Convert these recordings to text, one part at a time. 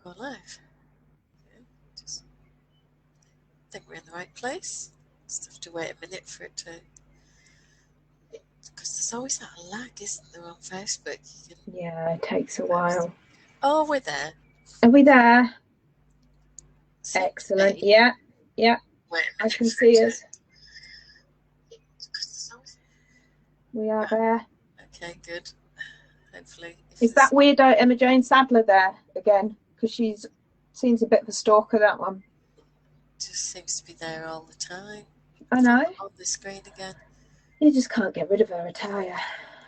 Go live. Okay. Just think we're in the right place. Just have to wait a minute for it to. Because there's always that lag, isn't there, on Facebook? Yeah, it takes a while. Oh, we're there. Are we there? Excellent. Yeah. I can see us. We are there. Okay, good. Hopefully. Is that weirdo Emma Jane Sadler there again? Because seems a bit of a stalker, that one. Just seems to be there all the time. I know. On the screen again. You just can't get rid of her attire.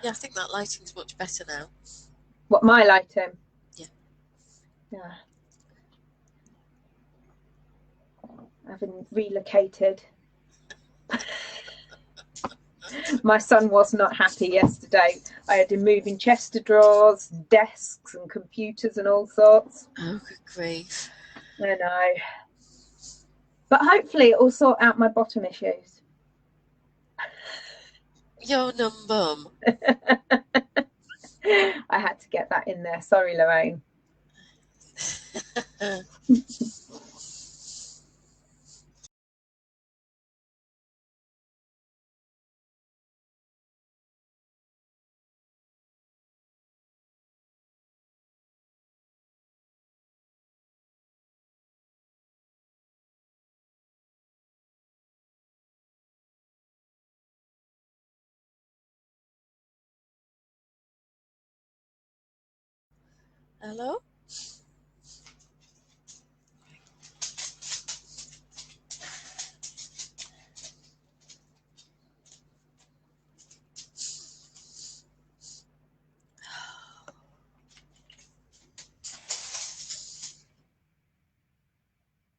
Yeah, I think that lighting's much better now. What, my lighting? Yeah. Yeah. Having relocated. My son was not happy yesterday. I had him moving Chester drawers, desks and computers and all sorts. Oh, good grief. I know. But hopefully it will sort out my bottom issues. You're numb bum. I had to get that in there. Sorry, Loraine. Hello?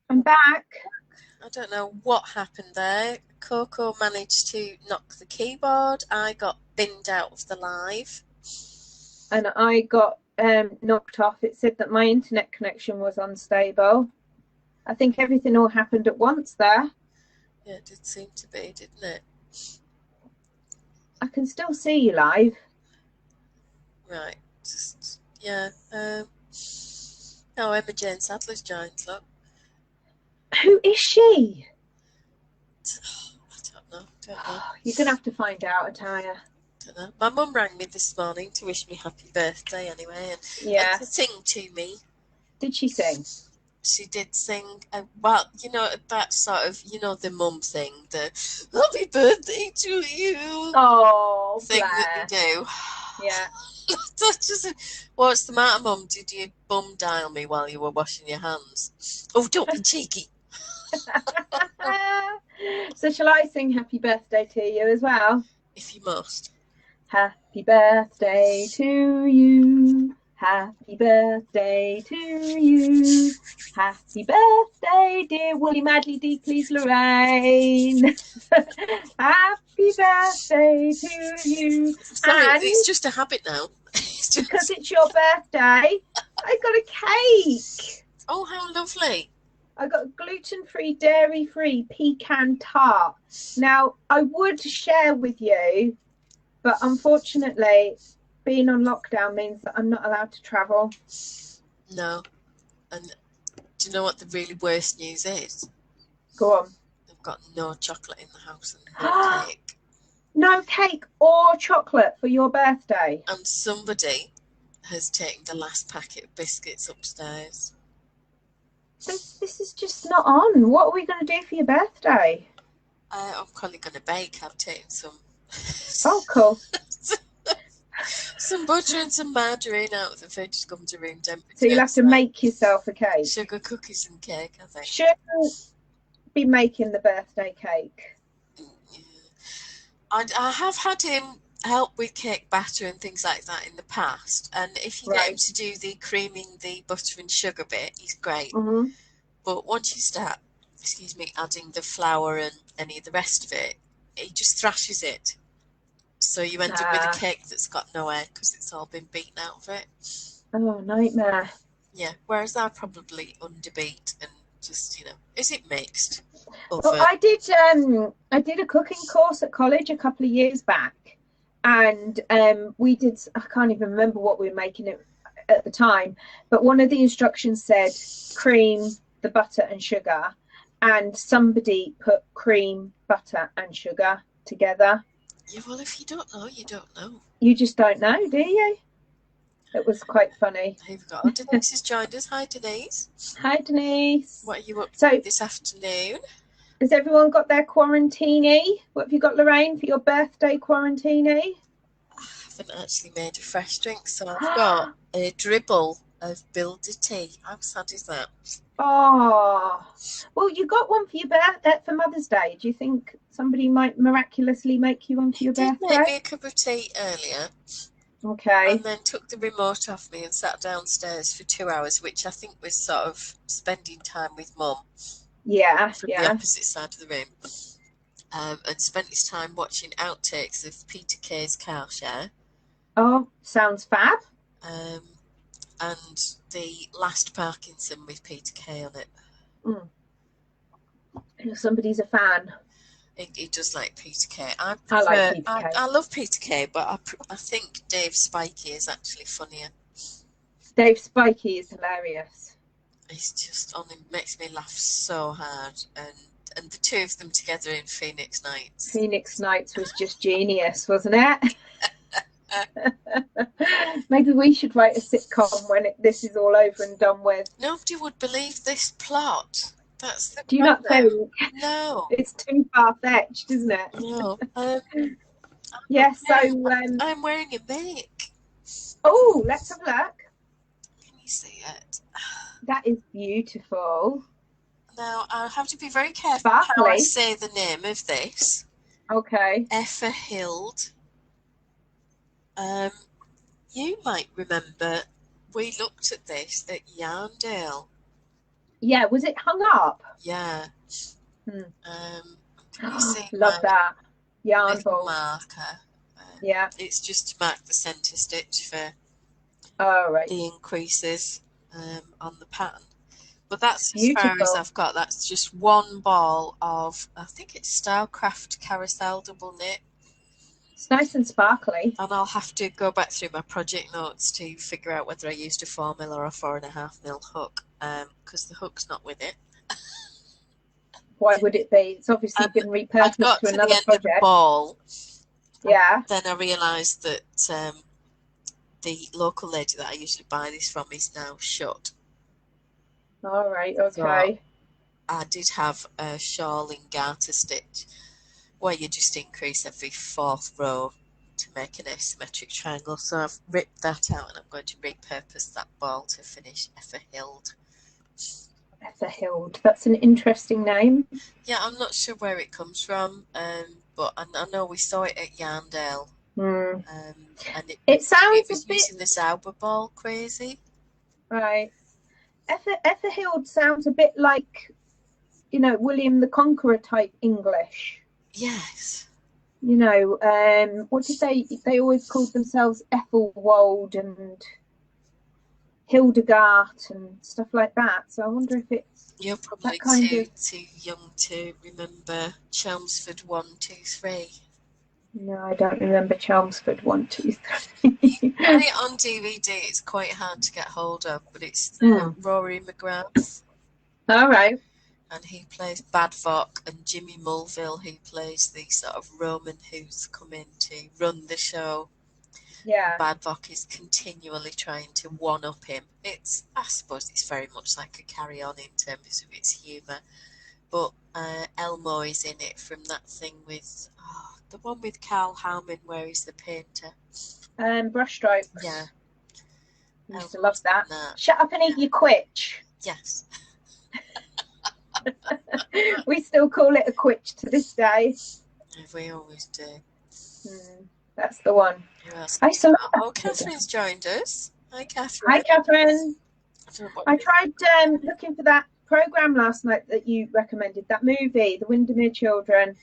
I'm back. I don't know what happened there. Coco managed to knock the keyboard. I got binned out of the live. And I got knocked off. It said that my internet connection was unstable. I think everything all happened at once there. Yeah, it did seem to be, didn't it? I can still see you live. Right. Just, yeah. Oh, Emma Jane Sadler's joined, look. Who is she? I don't know. You're going to have to find out, Attire. Don't know. My mum rang me this morning to wish me happy birthday anyway. Yeah. And to sing to me. Did she sing? She did sing, well, you know, that sort of, you know, the mum thing, the happy birthday to you thing that you do. Yeah. What's the matter, Mum? Did you bum dial me while you were washing your hands? Oh, don't be cheeky. So shall I sing happy birthday to you as well? If you must. Happy birthday to you. Happy birthday to you. Happy birthday, dear Woolly Madly Deeply's Loraine. Happy birthday to you. Sorry, and it's just a habit now. Because it's your birthday, I got a cake. Oh, how lovely. I got gluten-free, dairy-free pecan tart. Now, I would share with you, but unfortunately, being on lockdown means that I'm not allowed to travel. No. And do you know what the really worst news is? Go on. They've got no chocolate in the house and no cake. No cake or chocolate for your birthday. And somebody has taken the last packet of biscuits upstairs. This is just not on. What are we going to do for your birthday? I'm probably going to bake. I've taken some. Oh, cool. Some butter and some margarine out of the fridge to come to room temperature. So you'll have to make yourself a cake. Sugar cookies and cake, I think. Shouldn't be making the birthday cake. Yeah. I have had him help with cake batter and things like that in the past. And if you get him to do the creaming the butter and sugar bit, he's great. Mm-hmm. But once you start, adding the flour and any of the rest of it, he just thrashes it. So you end up with a cake that's got no air because it's all been beaten out of it. Oh, nightmare. Yeah, whereas I probably underbeat and just, you know, is it mixed? Well, I did a cooking course at college a couple of years back, and we did, I can't even remember what we were making. at the time, but one of the instructions said cream, the butter and sugar, and somebody put cream, butter and sugar together. Yeah, well, if you don't know, you don't know. You just don't know, do you? It was quite funny. Here we've got Denise has joined us. Hi, Denise. Hi, Denise. What are you up to this afternoon? Has everyone got their quarantini? What have you got, Loraine, for your birthday quarantini? I haven't actually made a fresh drink, so I've got a dribble of Builder tea. How sad is that? Oh, well, you got one for your for Mother's Day. Do you think somebody might miraculously make you one for your birthday? Did make me a cup of tea earlier. Okay. And then took the remote off me and sat downstairs for 2 hours, which I think was sort of spending time with Mum. Yeah, from the opposite side of the room. And spent his time watching outtakes of Peter Kay's Cowl Share. Oh, sounds fab. And the Last Parkinson with Peter Kay on it. Somebody's a fan. He does like Peter Kay. I like Peter Kay. I love Peter Kay, but I think Dave Spikey is actually funnier. Dave Spikey is hilarious. He's just makes me laugh so hard, and the two of them together in Phoenix Nights. Phoenix Nights was just genius, wasn't it? Maybe we should write a sitcom when this is all over and done with. Nobody would believe this plot. That's the Do you not think? No. It's too far-fetched, isn't it? No. Yeah, so... I'm wearing a make. Oh, let's have a look. Can you see it? That is beautiful. Now, I have to be very careful how I say the name of this. Okay. Effahild. You might remember we looked at this at Yarndale. Yeah, was it hung up? Yeah. Love that. Yarn ball marker. Yeah. It's just to mark the centre stitch for the increases on the pattern. But that's as far as I've got. That's just one ball of, I think it's Stylecraft Carousel double knit. It's nice and sparkly. And I'll have to go back through my project notes to figure out whether I used a 4mm or a 4.5mm hook, because the hook's not with it. Why would it be? It's obviously been repurposed to another project. I got to the end of the ball. Yeah. Then I realised that the local lady that I usually buy this from is now shut. All right, okay. So I did have a shawl in garter stitch where you just increase every 4th row to make an asymmetric triangle. So I've ripped that out and I'm going to repurpose that ball to finish Effahild. Effahild, that's an interesting name. Yeah, I'm not sure where it comes from, but I know we saw it at Yarndale. And it sounds was a bit using the Zauber ball crazy. Right. Effahild sounds a bit like, you know, William the Conqueror type English. Yes. You know, what did they always called themselves Ethelwold and Hildegard and stuff like that. So I wonder if it's You're probably too young to remember Chelmsford 1, 2, 3. No, I don't remember Chelmsford 1, 2, 3. You get it on DVD. It's quite hard to get hold of, but it's Rory McGrath. All right. And he plays Badvock, and Jimmy Mulville, who plays the sort of Roman who's come in to run the show. Yeah. Badvock is continually trying to one-up him. I suppose it's very much like a carry-on in terms of its humour. But Elmo is in it from that thing with, the one with Carl Harmon where he's the painter. Brushstrokes. Yeah. I used to love that. Shut up and eat your quitch. Yes. We still call it a quitch to this day. We always do. That's the one. I used to love that. Oh, Catherine's joined us. Hi, Catherine. Hi, Catherine. I tried looking for that programme last night that you recommended, that movie, The Windermere Children.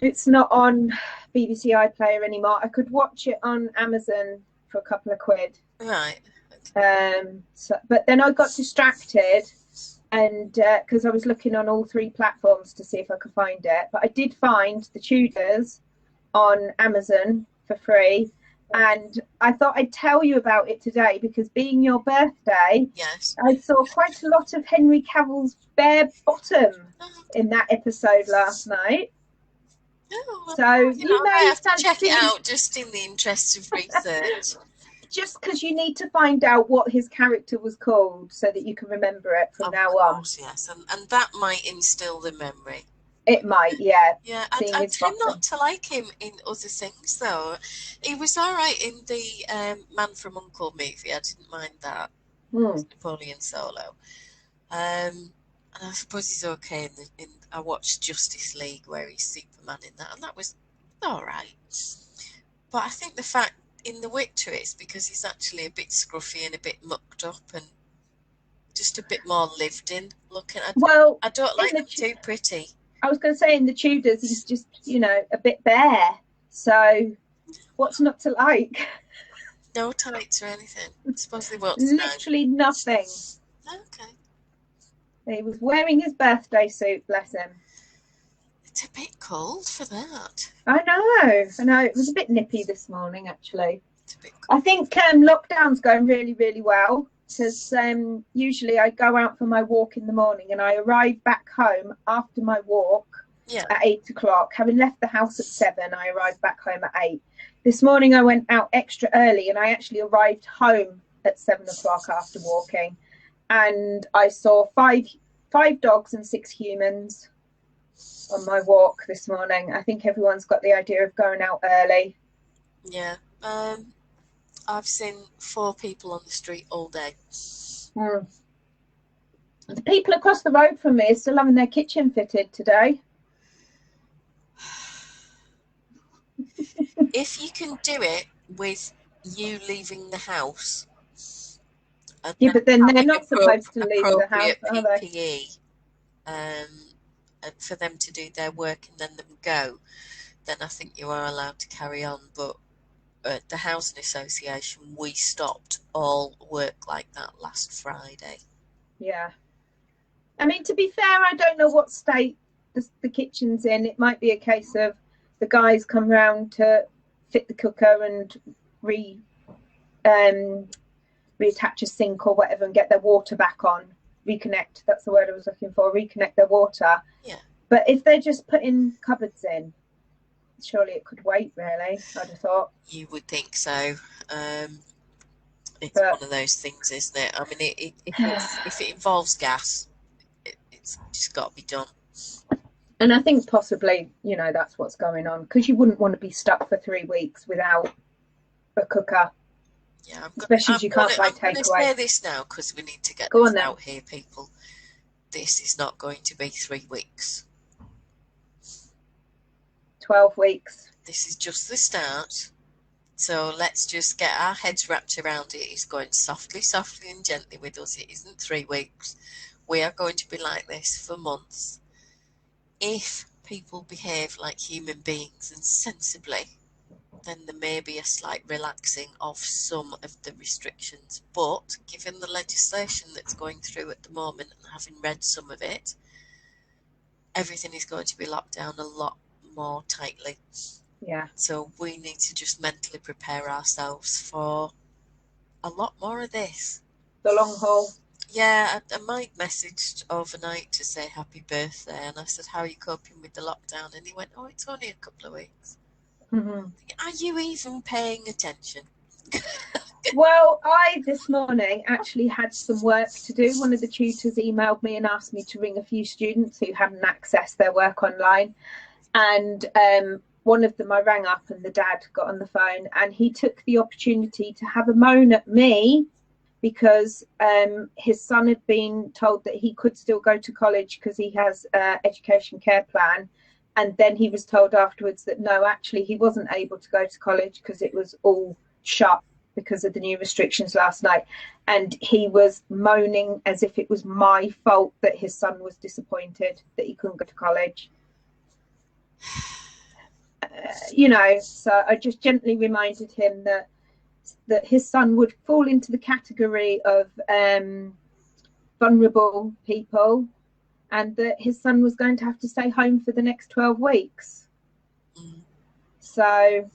It's not on BBC iPlayer anymore. I could watch it on Amazon for a couple of quid. Right. But then I got distracted, and because I was looking on all 3 platforms to see if I could find it. But I did find The Tudors on Amazon for free, And I thought I'd tell you about it today because being your birthday, Yes. I saw quite a lot of Henry Cavill's bare bottom Oh, in that episode last night. oh, So you I might may have to check it fancy, out just in the interest of research. just because you need to find out what his character was called so that you can remember it from now on. Yes, and that might instill the memory. It might, yeah. Yeah, Seeing I his tend bottom. not to like him in other things, though. He was all right in the Man from U.N.C.L.E. movie. I didn't mind that. Napoleon Solo. And I suppose he's okay I watched Justice League where he's Superman in that, and that was all right. But I think the fact in The Witcher is because he's actually a bit scruffy and a bit mucked up and just a bit more lived in looking. I don't like him too pretty. I was going to say in the Tudors, he's just, a bit bare. So what's not to like? No tights or anything. I suppose they won't. Literally nothing. Okay. He was wearing his birthday suit, bless him. It's a bit cold for that. I know. It was a bit nippy this morning, actually. It's a bit cold. I think lockdown's going really, really well because usually I go out for my walk in the morning and I arrive back home after my walk at 8 o'clock. Having left the house at 7, I arrived back home at 8. This morning I went out extra early and I actually arrived home at 7 o'clock after walking. And I saw five dogs and 6 humans on my walk this morning. I think everyone's got the idea of going out early. Yeah. I've seen 4 people on the street all day. The people across the road from me are still having their kitchen fitted today. If you can do it with you leaving the house. Yeah, but then they're not supposed to leave the house, are they? PPE, for them to do their work and then them go, then I think you are allowed to carry on. But at the Housing Association, we stopped all work like that last Friday. Yeah. I mean, to be fair, I don't know what state the kitchen's in. It might be a case of the guys come round to fit the cooker and reattach a sink or whatever and get their water back on. Reconnect, that's the word I was looking for. Reconnect their water. Yeah. But if they're just putting cupboards in, surely it could wait, really, I'd have thought. You would think so. It's one of those things, isn't it? I mean, if it involves gas, it's just got to be done. And I think possibly, that's what's going on, because you wouldn't want to be stuck for 3 weeks without a cooker. Yeah, especially as you can't buy takeaway. I'm going to say this now because we need to get this out here, people. This is not going to be 3 weeks. 12 weeks. This is just the start. So let's just get our heads wrapped around it. It's going softly, softly and gently with us. It isn't 3 weeks. We are going to be like this for months. If people behave like human beings and sensibly, then there may be a slight relaxing of some of the restrictions. But given the legislation that's going through at the moment and having read some of it, everything is going to be locked down a lot more tightly. Yeah. So we need to just mentally prepare ourselves for a lot more of this. The long haul. Yeah, I might messaged overnight to say happy birthday, and I said, how are you coping with the lockdown? And he went, oh, it's only a couple of weeks. Mm-hmm. Are you even paying attention? Well, I this morning actually had some work to do. One of the tutors emailed me and asked me to ring a few students who hadn't accessed their work online. And one of them I rang up and the dad got on the phone and he took the opportunity to have a moan at me because his son had been told that he could still go to college because he has an education care plan. And then he was told afterwards that no, actually he wasn't able to go to college because it was all shut because of the new restrictions last night. And he was moaning as if it was my fault that his son was disappointed that he couldn't go to college. So I just gently reminded him that his son would fall into the category of vulnerable people and that his son was going to have to stay home for the next 12 weeks. So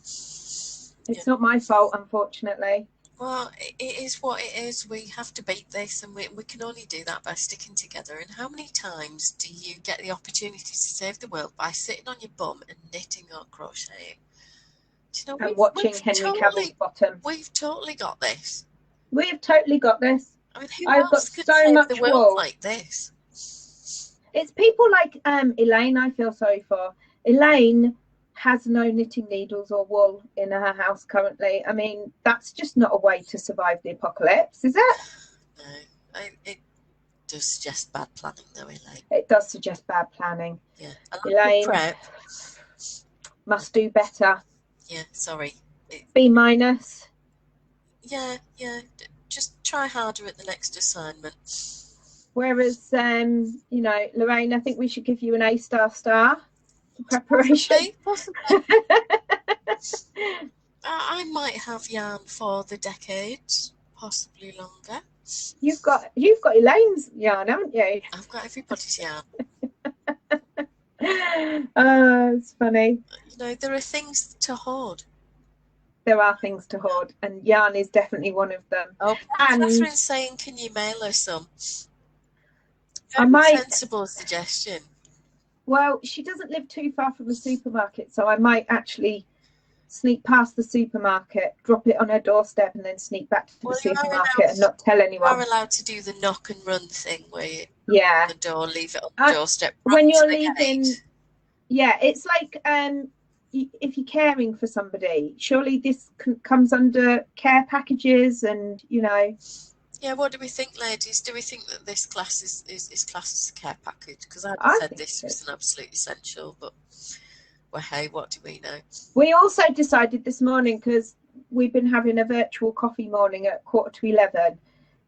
It's not my fault, unfortunately. Well, it is what it is. We have to beat this, and we can only do that by sticking together. And how many times do you get the opportunity to save the world by sitting on your bum and knitting or crocheting? Do you know, And watching Henry Cavill's bottom. We've totally got this. We have totally got this. I mean, who I've got else could so save much the world wool like this? It's people like Elaine I feel sorry for. Elaine has no knitting needles or wool in her house currently. I mean, that's just not a way to survive the apocalypse, is it? No, it does suggest bad planning, though, Elaine. It does suggest bad planning. Yeah, Elaine prep must do better. Yeah, sorry. B minus. Yeah. Just try harder at the next assignment. Whereas, you know, Loraine, I think we should give you an A** for preparation. Possibly. I might have yarn for the decades, possibly longer. You've got Elaine's yarn, haven't you? I've got everybody's yarn. Oh, it's funny. You know, there are things to hoard. There are things to hoard, and yarn is definitely one of them. Oh, Catherine's saying, can you mail her some? I might. Sensible suggestion. Well, she doesn't live too far from the supermarket, so I might actually sneak past the supermarket, drop it on her doorstep, and then sneak back to the supermarket and not tell anyone. You are allowed to do the knock and run thing where you open the door, leave it on the doorstep. When you're leaving, yeah, it's like if you're caring for somebody, surely this comes under care packages, and you know. Yeah, what do we think, ladies? Do we think that this class is classed as a care package? Because I said this was an absolute essential, but well, hey, what do we know? We also decided this morning, because we've been having a virtual coffee morning at 11:15.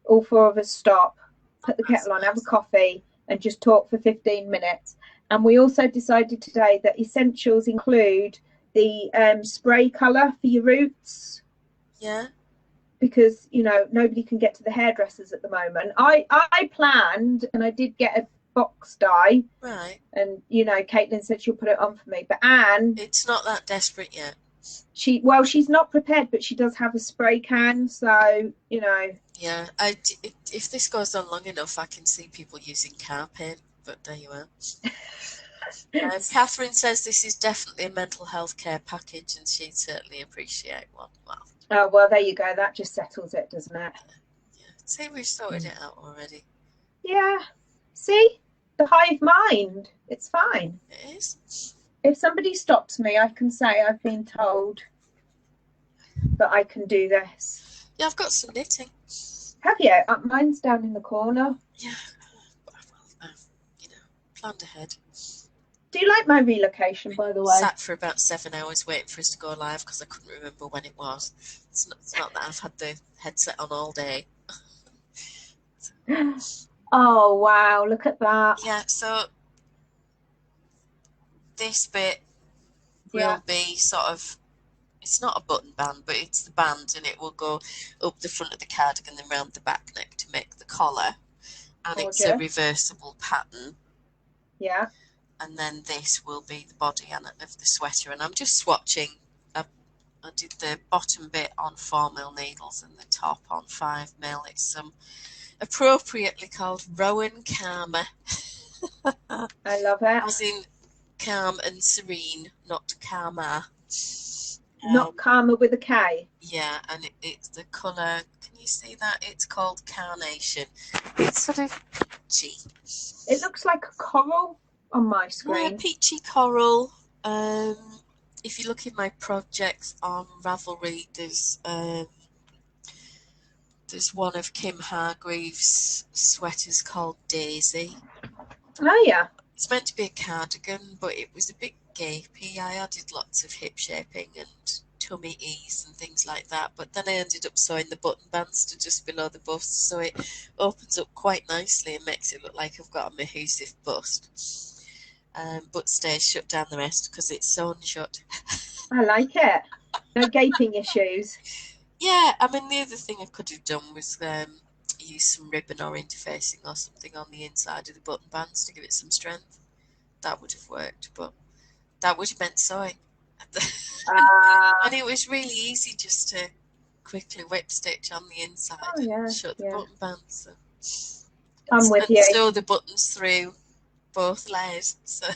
All four of us stop, put the kettle on, have a coffee, and just talk for 15 minutes. And we also decided today that essentials include the spray colour for your roots. Yeah. Because, you know, nobody can get to the hairdressers at the moment. I planned, and I did get a box dye. Right. And, you know, Caitlin said she'll put it on for me. But Anne... It's not that desperate yet. She's not prepared, but she does have a spray can, so, you know... Yeah, if this goes on long enough, I can see people using car paint, but there you are. Catherine says this is definitely a mental health care package, and she'd certainly appreciate one. Well... Oh, well, there you go. That just settles it, doesn't it? Yeah. See, we've sorted it out already. Yeah. See? The hive mind. It's fine. It is. If somebody stops me, I can say I've been told that I can do this. Yeah, I've got some knitting. Have you? Mine's down in the corner. Yeah. I've planned ahead. Do you like my relocation, by the way? I sat for about 7 hours waiting for us to go live because I couldn't remember when it was. It's not that I've had the headset on all day. Oh, wow. Look at that. Yeah, so this bit will be sort of, it's not a button band, but it's the band, and it will go up the front of the cardigan and round the back neck to make the collar. And Gorgeous. It's a reversible pattern. Yeah. And then this will be the body of the sweater, and I'm just swatching. I did the bottom bit on 4mm needles and the top on 5mm. It's appropriately called Rowan Karma. I love it. As in calm and serene, not karma. Not karma with a K. Yeah, and it's the colour. Can you see that? It's called Carnation. It's sort of peachy. It looks like a coral on my screen. Yeah, peachy coral. If you look in my projects on Ravelry, there's one of Kim Hargreaves' sweaters called Daisy. Oh yeah. It's meant to be a cardigan, but it was a bit gapey. I added lots of hip shaping and tummy ease and things like that, but then I ended up sewing the button bands to just below the bust, so it opens up quite nicely and makes it look like I've got a Mahusive bust. But stays shut down the rest because it's sewn shut. I like it. No gaping issues. Yeah, I mean, the other thing I could have done was use some ribbon or interfacing or something on the inside of the button bands to give it some strength. That would have worked, but that would have meant sewing. Ah, And it was really easy just to quickly whip stitch on the inside oh yeah, and shut the yeah. button bands I'm with and you. sew the buttons through both layers. So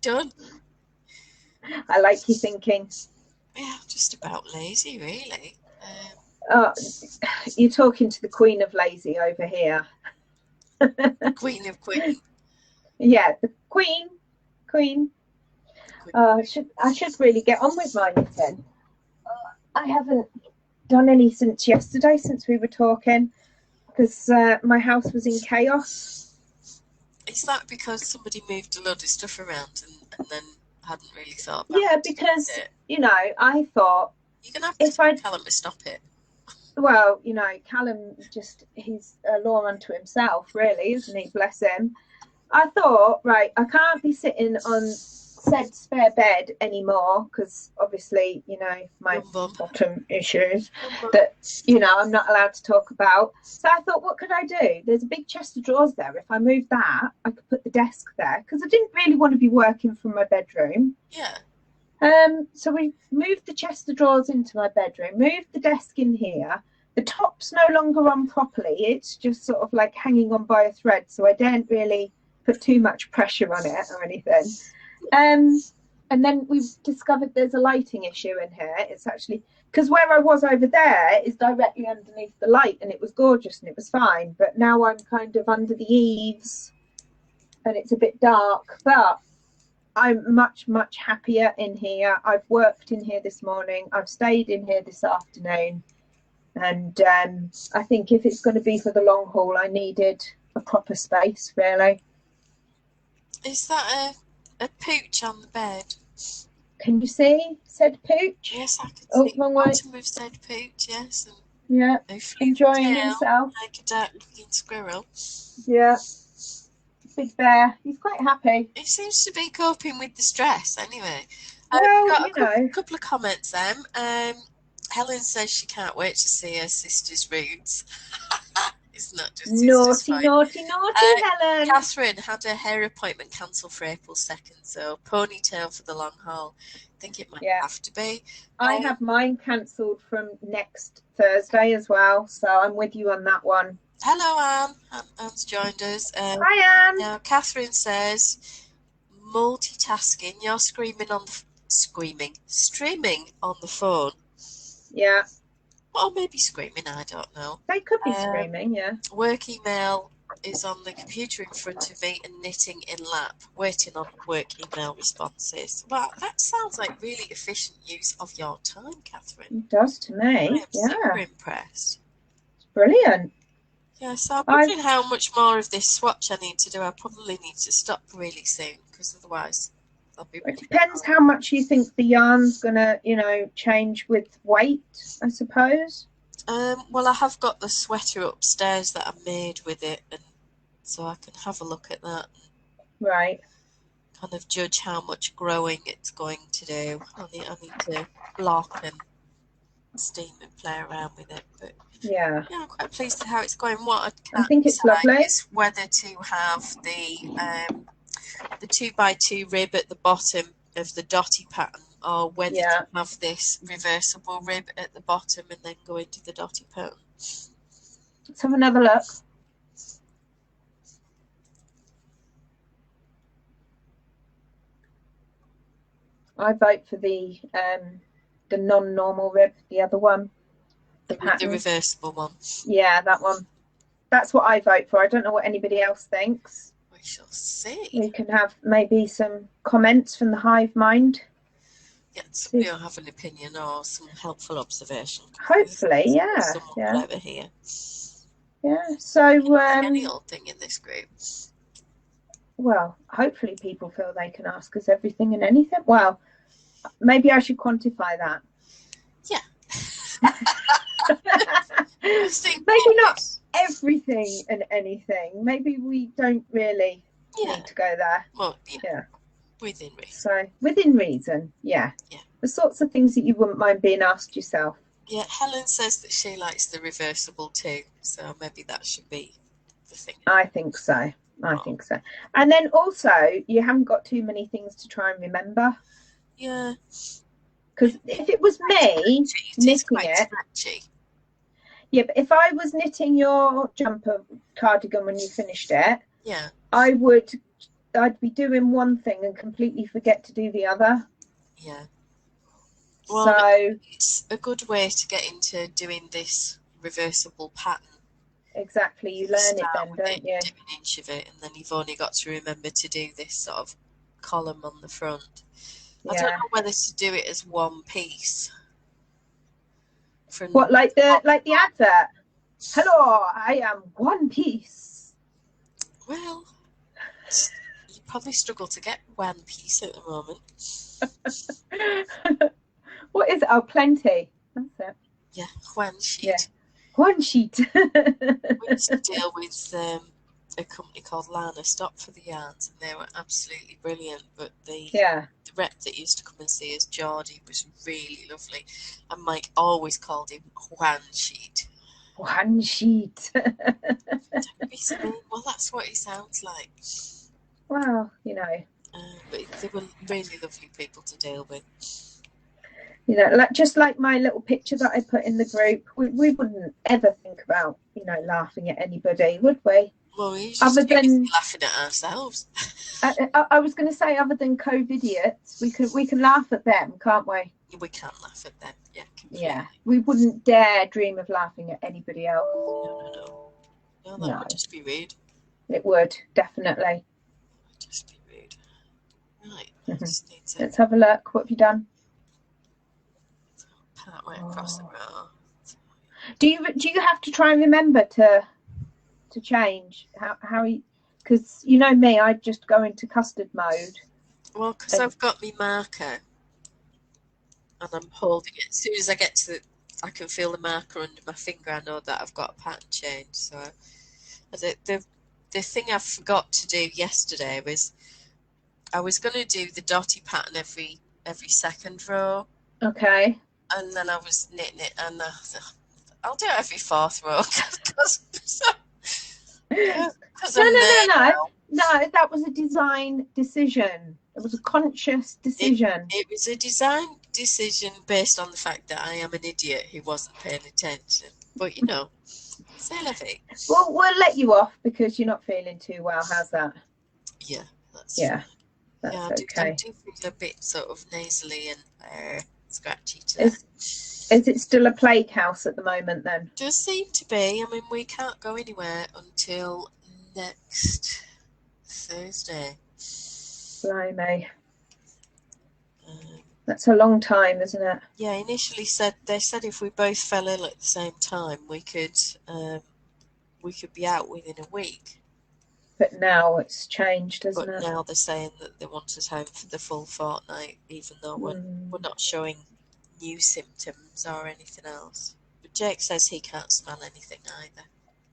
done. I like you thinking. Yeah, just about lazy, really. Oh, you're talking to the queen of lazy over here. Queen of Queen. Yeah, the queen. Queen. I should really get on with my knitting. I haven't done any since yesterday, since we were talking, because my house was in chaos. Is that because somebody moved a load of stuff around and then hadn't really thought about Yeah, it? because I thought You're gonna have to if I tell them to stop it. well, Callum he's a law unto himself, really, isn't he? Bless him. I thought, right, I can't be sitting on said spare bed anymore because obviously, my bottom issues that, I'm not allowed to talk about. So I thought, what could I do? There's a big chest of drawers there. If I moved that, I could put the desk there because I didn't really want to be working from my bedroom. Yeah. So we moved the chest of drawers into my bedroom, moved the desk in here. The top's no longer on properly. It's just sort of like hanging on by a thread. So I don't really put too much pressure on it or anything. And then we've discovered there's a lighting issue in here. It's actually because where I was over there is directly underneath the light, and it was gorgeous and it was fine. But now I'm kind of under the eaves and it's a bit dark, but I'm much, much happier in here. I've worked in here this morning. I've stayed in here this afternoon. And I think if it's going to be for the long haul, I needed a proper space, really. Is that a pooch on the bed? Can you see said pooch? Yes, I can Oh, see. wrong way. Bottom of said pooch, yes. And yeah, enjoying himself. Like a dark-looking squirrel. Yeah, big bear. He's quite happy. He seems to be coping with the stress, anyway. Well, I've got a couple of comments then. Helen says she can't wait to see her sister's roots. It's not just naughty, Helen. Catherine had her hair appointment cancelled for April 2nd, so ponytail for the long haul. I think it might have to be. I have mine cancelled from next Thursday as well, so I'm with you on that one. Hello, Anne. Anne's joined us. Hi, Anne. Now, Catherine says, multitasking. You're streaming on the phone. Yeah. Or maybe screaming, I don't know. They could be screaming, yeah. Work email is on the computer in front of me and knitting in lap, waiting on work email responses. Well, that sounds like really efficient use of your time, Catherine. It does to me. I'm super impressed. It's brilliant. Yeah, so I'm wondering how much more of this swatch I need to do. I probably need to stop really soon because otherwise it depends how much you think the yarn's gonna, change with weight, I suppose. Well, I have got the sweater upstairs that I made with it, and so I can have a look at that. Right. Kind of judge how much growing it's going to do. I need to block and steam and play around with it. But yeah, I'm quite pleased with how it's going. What I think it's lovely is whether to have the 2x2 rib at the bottom of the dotty pattern, or whether to have this reversible rib at the bottom and then go into the dotty pattern. Let's have another look. I vote for the non-normal rib, the other one. The reversible one. Yeah, that one. That's what I vote for. I don't know what anybody else thinks. We shall see. We can have maybe some comments from the hive mind. Yeah, somebody will have an opinion or some helpful observation. Hopefully, yeah. Someone clever here. Yeah, so... any old thing in this group. Well, hopefully people feel they can ask us everything and anything. Well, maybe I should quantify that. Yeah. Maybe not everything and anything. Maybe we don't really need to go there. Well, yeah. Within reason. So, within reason, yeah. The sorts of things that you wouldn't mind being asked yourself. Yeah, Helen says that she likes the reversible too, so maybe that should be the thing. I think so. I think so. And then also, you haven't got too many things to try and remember. Yeah. Because if it was me knitting it, scratchy. Yeah, but if I was knitting your jumper cardigan when you finished it, yeah, I'd be doing one thing and completely forget to do the other. Yeah. Well, so it's a good way to get into doing this reversible pattern. Exactly, you learn it then, don't you? Do an inch of it, and then you've only got to remember to do this sort of column on the front. I don't know whether to do it as one piece. What, like the advert? Hello, I am one piece. Well, you probably struggle to get one piece at the moment. What is it? Oh, plenty. That's it. Yeah, one sheet. Yeah. One sheet. We used to deal with a company called Lana Stop for the yarns, and they were absolutely brilliant. But the rep that used to come and see us, Geordie, was really lovely, and Mike always called him One Sheet. One sheet. Don't be so mean. Well, that's what he sounds like. Well, you know. But they were really lovely people to deal with. You know, just like my little picture that I put in the group, we wouldn't ever think about, you know, laughing at anybody, would we? Well, we used to be laughing at ourselves. I was going to say, other than co-idiots, we can laugh at them, can't we? We can laugh at them, yeah, completely. Yeah, we wouldn't dare dream of laughing at anybody else. No, that would just be rude. It would, definitely. It would just be rude. Right, let's have a look. What have you done? Partway across the row. Do you have to try and remember to change how you, because you know me, I just go into custard mode. Well, because I've got my marker and I'm holding it. As soon as I get to the, I can feel the marker under my finger, I know that I've got a pattern change. So the thing I forgot to do yesterday was I was going to do the dotty pattern every second row. Okay. And then I was knitting it, and I'll do it every fourth row No, that was a design decision. It was a conscious decision. It was a design decision based on the fact that I am an idiot who wasn't paying attention. But, you know, c'est la vie. Well, we'll let you off because you're not feeling too well. How's that? Yeah, that's fine. That's okay. I do feel a bit sort of nasally and scratchy today. Is it still a plague house at the moment then? Does seem to be. I mean, we can't go anywhere until next Thursday. Blimey. That's a long time, isn't it? Yeah, initially they said if we both fell ill at the same time, we could be out within a week. But now it's changed, isn't it? But now they're saying that they want us home for the full fortnight, even though we're not showing new symptoms or anything else. But Jake says he can't smell anything either.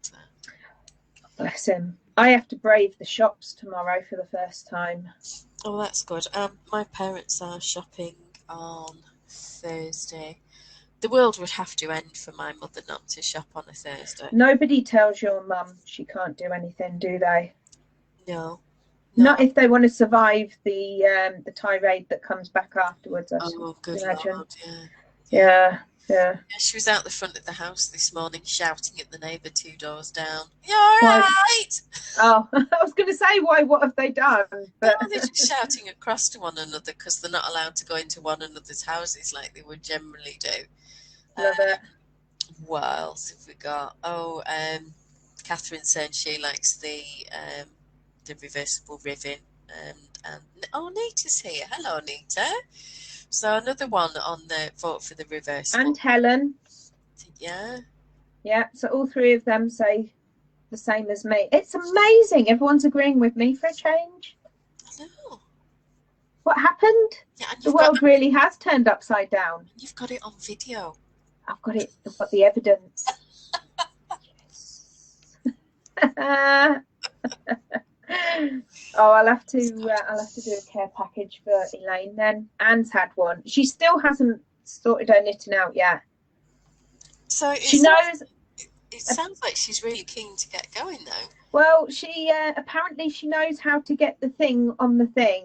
So. Bless him. I have to brave the shops tomorrow for the first time. Oh, that's good. My parents are shopping on Thursday. The world would have to end for my mother not to shop on a Thursday. Nobody tells your mum she can't do anything, do they? No. Not if they want to survive the tirade that comes back afterwards. Oh, good Lord, yeah. Yeah, she was out the front of the house this morning shouting at the neighbour 2 doors down. You're right! Oh, I was going to say, what have they done? But... No, they're just shouting across to one another because they're not allowed to go into one another's houses like they would generally do. Love it. What else have we got? Oh, Catherine saying she likes the reversible ribbon. And Nita's here. Hello, Nita. So another one on the vote for the reversible. And Helen. Yeah. Yeah, so all three of them say the same as me. It's amazing. Everyone's agreeing with me for a change. I know. What happened? Yeah, the world really has turned upside down. You've got it on video. I've got it. I've got the evidence. Oh, I'll have to do a care package for Elaine then. Anne's had one. She still hasn't sorted her knitting out yet. So she knows. It sounds like she's really keen to get going, though. Well, she apparently she knows how to get the thing on the thing.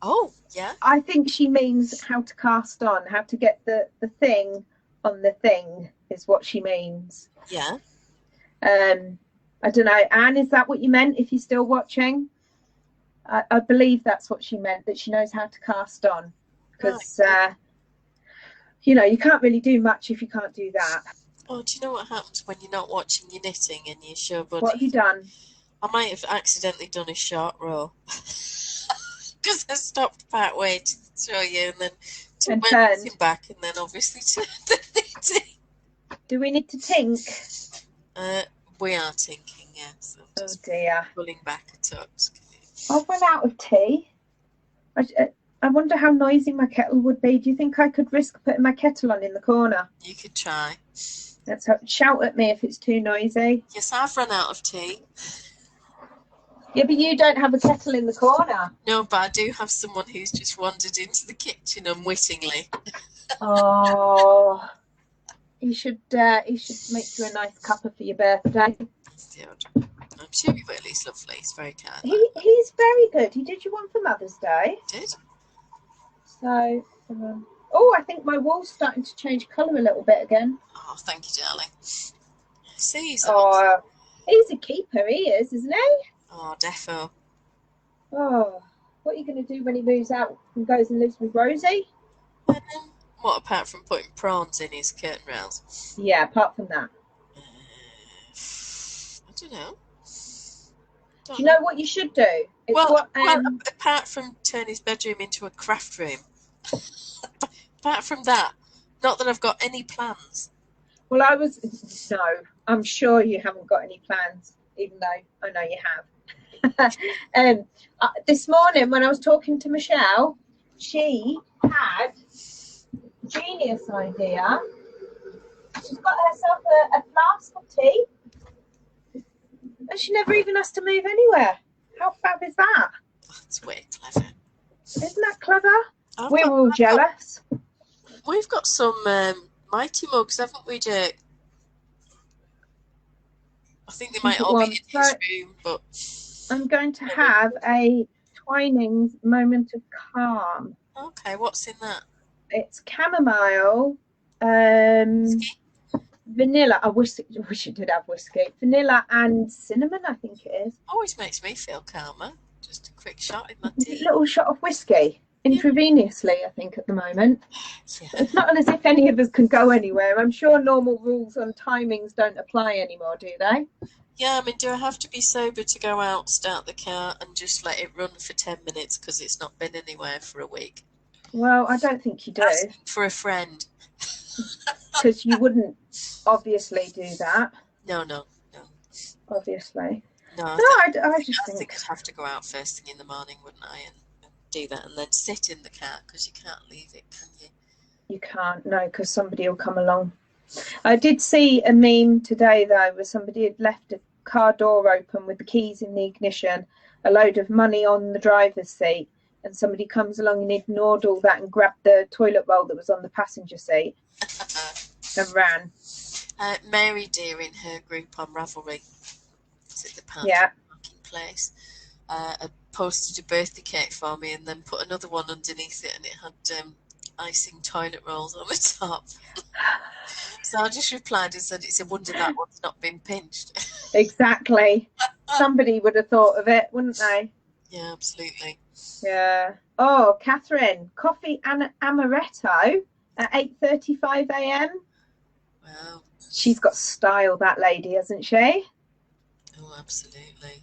Oh, yeah. I think she means how to cast on, how to get the thing on the thing is what she means. Yeah. I don't know. Anne, is that what you meant? If you're still watching, I believe that's what she meant, that she knows how to cast on. Because, right. You know, you can't really do much if you can't do that. Oh, do you know what happens when you're not watching your knitting and you show body? What have you done? I might have accidentally done a short row. Because I stopped part way to show you and then took my knitting back and then obviously turned the knitting. Do we need to tink? We are tinking, yes. Oh dear. Pulling back a tux. I've run out of tea. I wonder how noisy my kettle would be. Do you think I could risk putting my kettle on in the corner? You could try. Shout at me if it's too noisy. Yes, I've run out of tea. Yeah, but you don't have a kettle in the corner. No, but I do have someone who's just wandered into the kitchen unwittingly. Oh, he should make you a nice cuppa for your birthday. I'm sure he will. He's lovely. He's very kind. He's very good. He did you one for Mother's Day. Did? So, oh, I think my wall's starting to change colour a little bit again. Oh, thank you, darling. See, he's a keeper. He is, isn't he? Oh, defo. Oh, what are you going to do when he moves out and goes and lives with Rosie? What, apart from putting prawns in his curtain rails? Yeah, apart from that. I don't know. Do you know what you should do? Apart from turn his bedroom into a craft room. Apart from that, not that I've got any plans. Well, no, I'm sure you haven't got any plans, even though I know you have. This morning when I was talking to Michelle, she had a genius idea. She's got herself a flask of tea, and she never even has to move anywhere. How fab is that? That's way clever. Isn't that clever? We're all jealous. We've got some mighty mugs, haven't we, Jake? I think they might all be in his room, but I'm going to have a Twinings moment of calm. Okay, what's in that? It's chamomile, vanilla. I wish it did have whiskey. Vanilla and cinnamon, I think it is. Always makes me feel calmer. Just a quick shot in my tea. A little shot of whiskey intravenously, I think, at the moment. Yeah. It's not as if any of us can go anywhere. I'm sure normal rules on timings don't apply anymore, do they? Yeah, I mean, do I have to be sober to go out, start the car, and just let it run for 10 minutes because it's not been anywhere for a week? Well, I don't think you do. Asking for a friend. Because you wouldn't obviously do that. No. Obviously. No, I think I'd have to go out first thing in the morning, wouldn't I, and do that, and then sit in the car because you can't leave it, can you? You can't, no, because somebody will come along. I did see a meme today, though, where somebody had left a car door open with the keys in the ignition, a load of money on the driver's seat, and somebody comes along and ignored all that and grabbed the toilet roll that was on the passenger seat and ran. Mary dear in her group on Ravelry, is it the parking place, posted a birthday cake for me and then put another one underneath it, and it had icing toilet rolls on the top. So I just replied and said, it's a wonder that one's not been pinched. Exactly. Somebody would have thought of it, wouldn't they? Yeah, absolutely. Yeah. Oh, Catherine, coffee and amaretto at 8:35 a.m. Wow. She's got style, that lady, hasn't she? Oh, absolutely.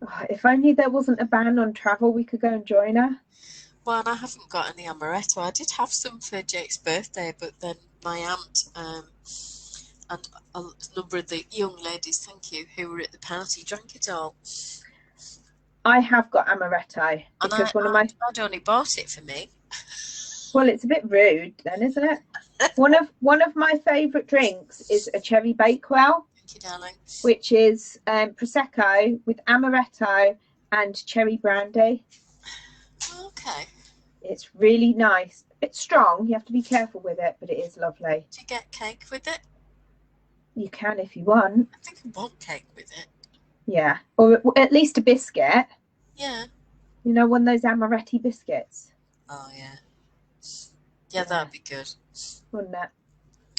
Oh, if only there wasn't a ban on travel, we could go and join her. Well, and I haven't got any amaretto. I did have some for Jake's birthday, but then my aunt and a number of the young ladies, thank you, who were at the party drank it all. I have got amaretto because I'd only bought it for me. Well, it's a bit rude then, isn't it? One of my favourite drinks is a cherry bakewell. Thank you, darling. Which is prosecco with amaretto and cherry brandy. Okay. It's really nice. A bit strong. You have to be careful with it, but it is lovely. Do you get cake with it? You can if you want. I think I want cake with it. Yeah, or at least a biscuit. Yeah. You know, one of those amaretti biscuits. Oh, yeah. Yeah, that'd be good. Wouldn't it?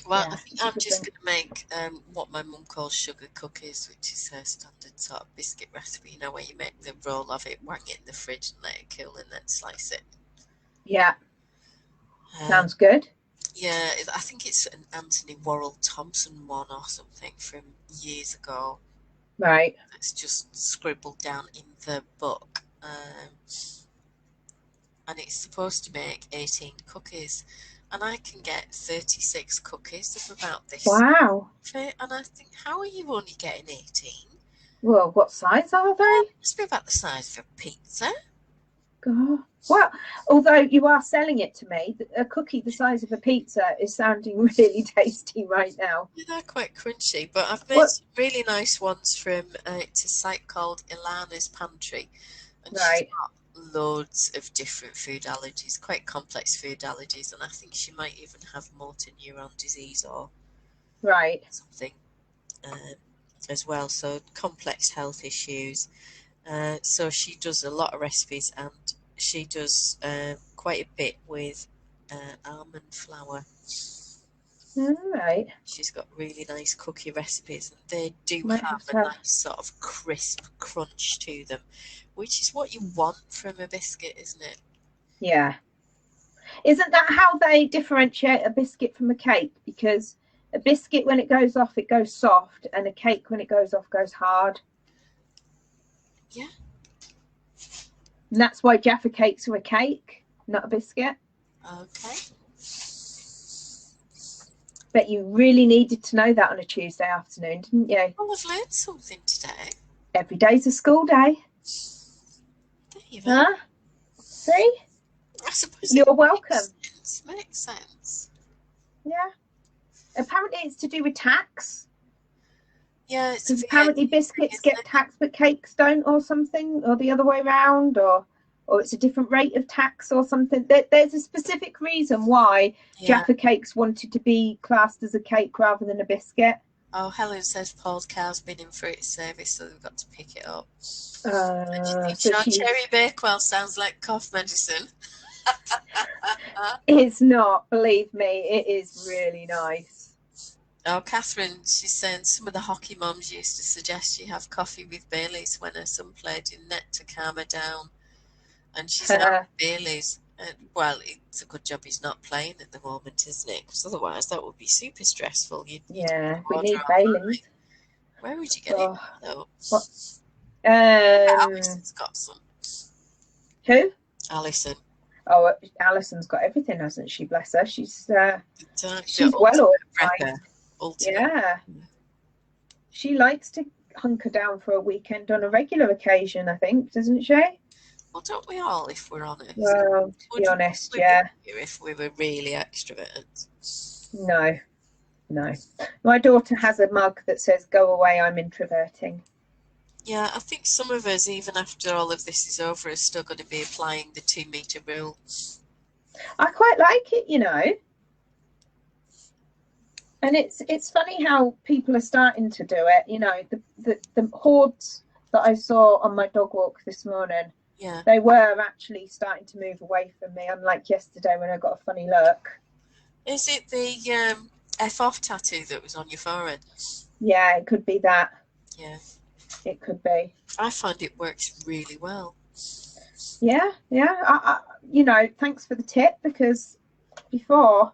Well, I Yeah, think it's a I'm good just thing. going to make what my mum calls sugar cookies, which is her standard sort of biscuit recipe. You know, where you make the roll of it, whack it in the fridge and let it cool, and then slice it. Yeah, Um, sounds good. yeah, I think it's an Anthony Worrell Thompson one or something from years ago. Right. That's just scribbled down in the book. And it's supposed to make 18 cookies. And I can get 36 cookies of about this Wow. fit. And I think, how are you only getting 18? Well, what size are Well, they? it must be about the size of a pizza. God. Well, although you are selling it to me, a cookie the size of a pizza is sounding really tasty right now. Yeah, they're quite crunchy, but I've made What? some really nice ones from it's a site called Ilana's Pantry, and she's Right. got loads of different food allergies, quite complex food allergies, and I think she might even have motor neuron disease or Right. something as well. So complex health issues. So she does a lot of recipes, and she does quite a bit with almond flour. All right. She's got really nice cookie recipes, and they do Might have have a to have. nice sort of crisp crunch to them, which is what you want from a biscuit, isn't it? Yeah. Isn't that how they differentiate a biscuit from a cake? Because a biscuit, when it goes off, it goes soft, and a cake, when it goes off, goes hard. Yeah. And that's why Jaffa cakes are a cake, not a biscuit. Okay. But you really needed to know that on a Tuesday afternoon, didn't you? Well, I've learned something today. Every day's a school day. There you go. Huh? See? I suppose it You're welcome. makes sense. Yeah. Apparently it's to do with tax. Yeah, it's Because VAT, apparently biscuits isn't get it? taxed but cakes don't, or something, or the other way around, or it's a different rate of tax or something. There's a specific reason why Yeah. Jaffa cakes wanted to be classed as a cake rather than a biscuit. Oh, Helen says Paul's car's been in for its service, so they've got to pick it up. And she thinks So our she's. cherry bakewell sounds like cough medicine. It's not, believe me, it is really nice. Oh, Catherine, she's saying some of the hockey moms used to suggest she have coffee with Baileys when her son played in net to calm her down. And she's out with Baileys. Well, it's a good job he's not playing at the moment, isn't it? Because otherwise that would be super stressful. You'd Yeah, we order need Baileys. Where would you get it though? What? Alison's got some. Who? Alison. Oh, Alison's got everything, hasn't she? Bless her. She's The well prepper. organised. Yeah. She likes to hunker down for a weekend on a regular occasion, I think, doesn't she? Well, don't we all, if we're honest? Well, to be honest, yeah. If we were really extrovert. No. My daughter has a mug that says, "Go away, I'm introverting." Yeah, I think some of us, even after all of this is over, are still going to be applying the 2-meter rule. I quite like it, you know. And it's funny how people are starting to do it. You know, the hordes that I saw on my dog walk this morning, yeah, they were actually starting to move away from me, unlike yesterday when I got a funny look. Is it the F off tattoo that was on your forehead? Yeah, it could be that. Yeah. It could be. I find it works really well. Yeah. You know, thanks for the tip, because before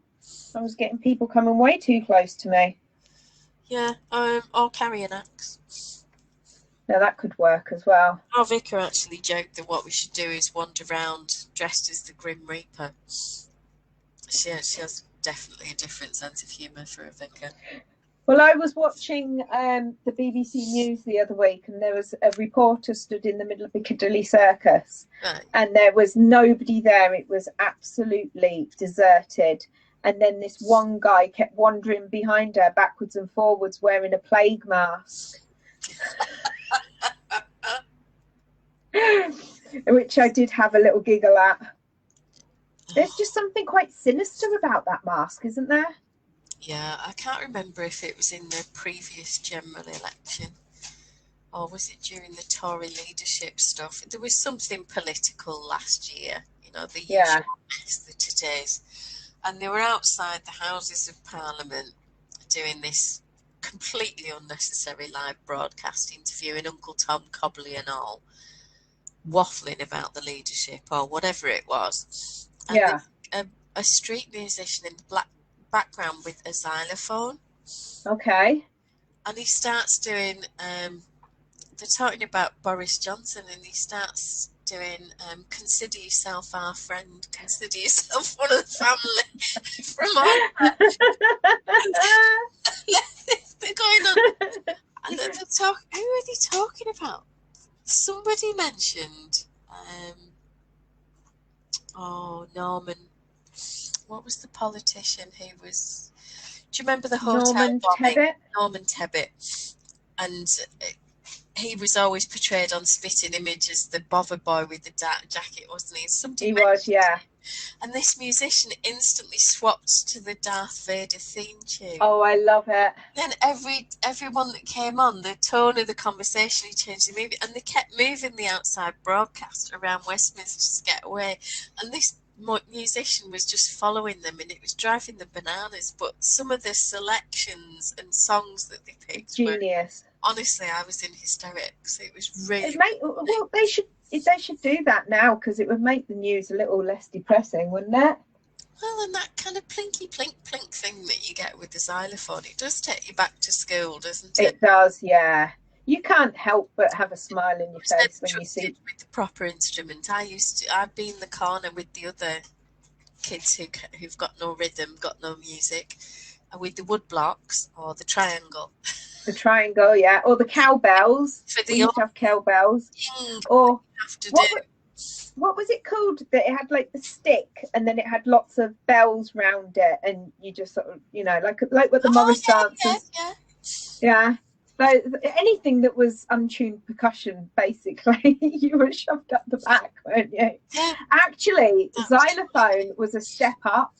I was getting people coming way too close to me. Yeah, or carry an axe. Now that could work as well. Our vicar actually joked that what we should do is wander around dressed as the Grim Reaper. She has definitely a different sense of humour for a vicar. Well, I was watching the BBC News the other week, and there was a reporter stood in the middle of Piccadilly Circus, right, and there was nobody there. It was absolutely deserted. And then this one guy kept wandering behind her backwards and forwards wearing a plague mask. Which I did have a little giggle at. There's just something quite sinister about that mask, isn't there? Yeah, I can't remember if it was in the previous general election or was it during the Tory leadership stuff. There was something political last year, you know, the Yeah. usual mess that it is. And they were outside the Houses of Parliament doing this completely unnecessary live broadcast interviewing Uncle Tom Cobley and all, waffling about the leadership or whatever it was. And Yeah. there's a street musician in the black background with a xylophone. Okay. And he starts doing, they're talking about Boris Johnson, and he starts doing, consider yourself our friend, consider yourself one of the family from on. They're going on, and they're talking, who are they talking about? Somebody mentioned, Norman, what was the politician who was, do you remember the hotel Norman bombing? Tebbit. Norman Tebbit. And he was always portrayed on Spitting Image as the bother boy with the dark jacket, wasn't he? He was, yeah. And this musician instantly swapped to the Darth Vader theme tune. Oh, I love it. Then everyone that came on, the tone of the conversation, he changed the movie, and they kept moving the outside broadcast around Westminster to get away. And this musician was just following them, and it was driving them bananas. But some of the selections and songs that they picked Genius. Honestly, I was in hysterics. It was really. Well, they should do that now, because it would make the news a little less depressing, wouldn't it? Well, and that kind of plinky plink plink thing that you get with the xylophone, it does take you back to school, doesn't it? It does, yeah. You can't help but have a smile in your face when you see with the proper instrument. I'd be in the corner with the other kids who've got no rhythm, got no music, with the wood blocks or the triangle. The triangle, yeah, or the cowbells. We used to have cowbells. Or what was it called? That it had like the stick, and then it had lots of bells round it, and you just sort of, you know, like what the Morris dancers. Yeah. So anything that was untuned percussion, basically, you were shoved up the back, weren't you? Yeah. Actually, xylophone was a step up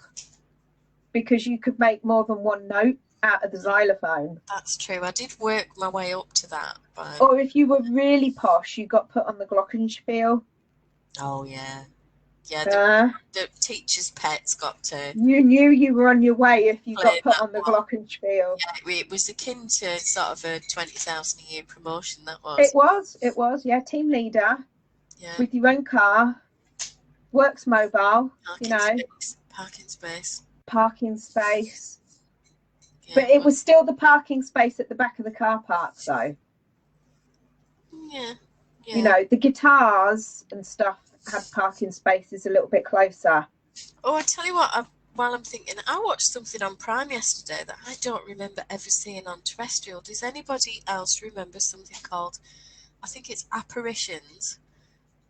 because you could make more than one note out of the xylophone. That's true. I did work my way up to that. But... Or if you were really posh, you got put on the glockenspiel. Oh, yeah. Yeah, the teacher's pets got to... You knew you were on your way if you got put on the glockenspiel. Yeah, it was akin to sort of a 20,000 a year promotion, that was. It was, yeah. Team leader. Yeah. With your own car. Works mobile, Parking space. Parking space. Yeah, but it was still the parking space at the back of the car park, though. Yeah. You know, the guitars and stuff had parking spaces a little bit closer. Oh, I tell you what, while I'm thinking, I watched something on Prime yesterday that I don't remember ever seeing on terrestrial. Does anybody else remember something called, I think it's Apparitions,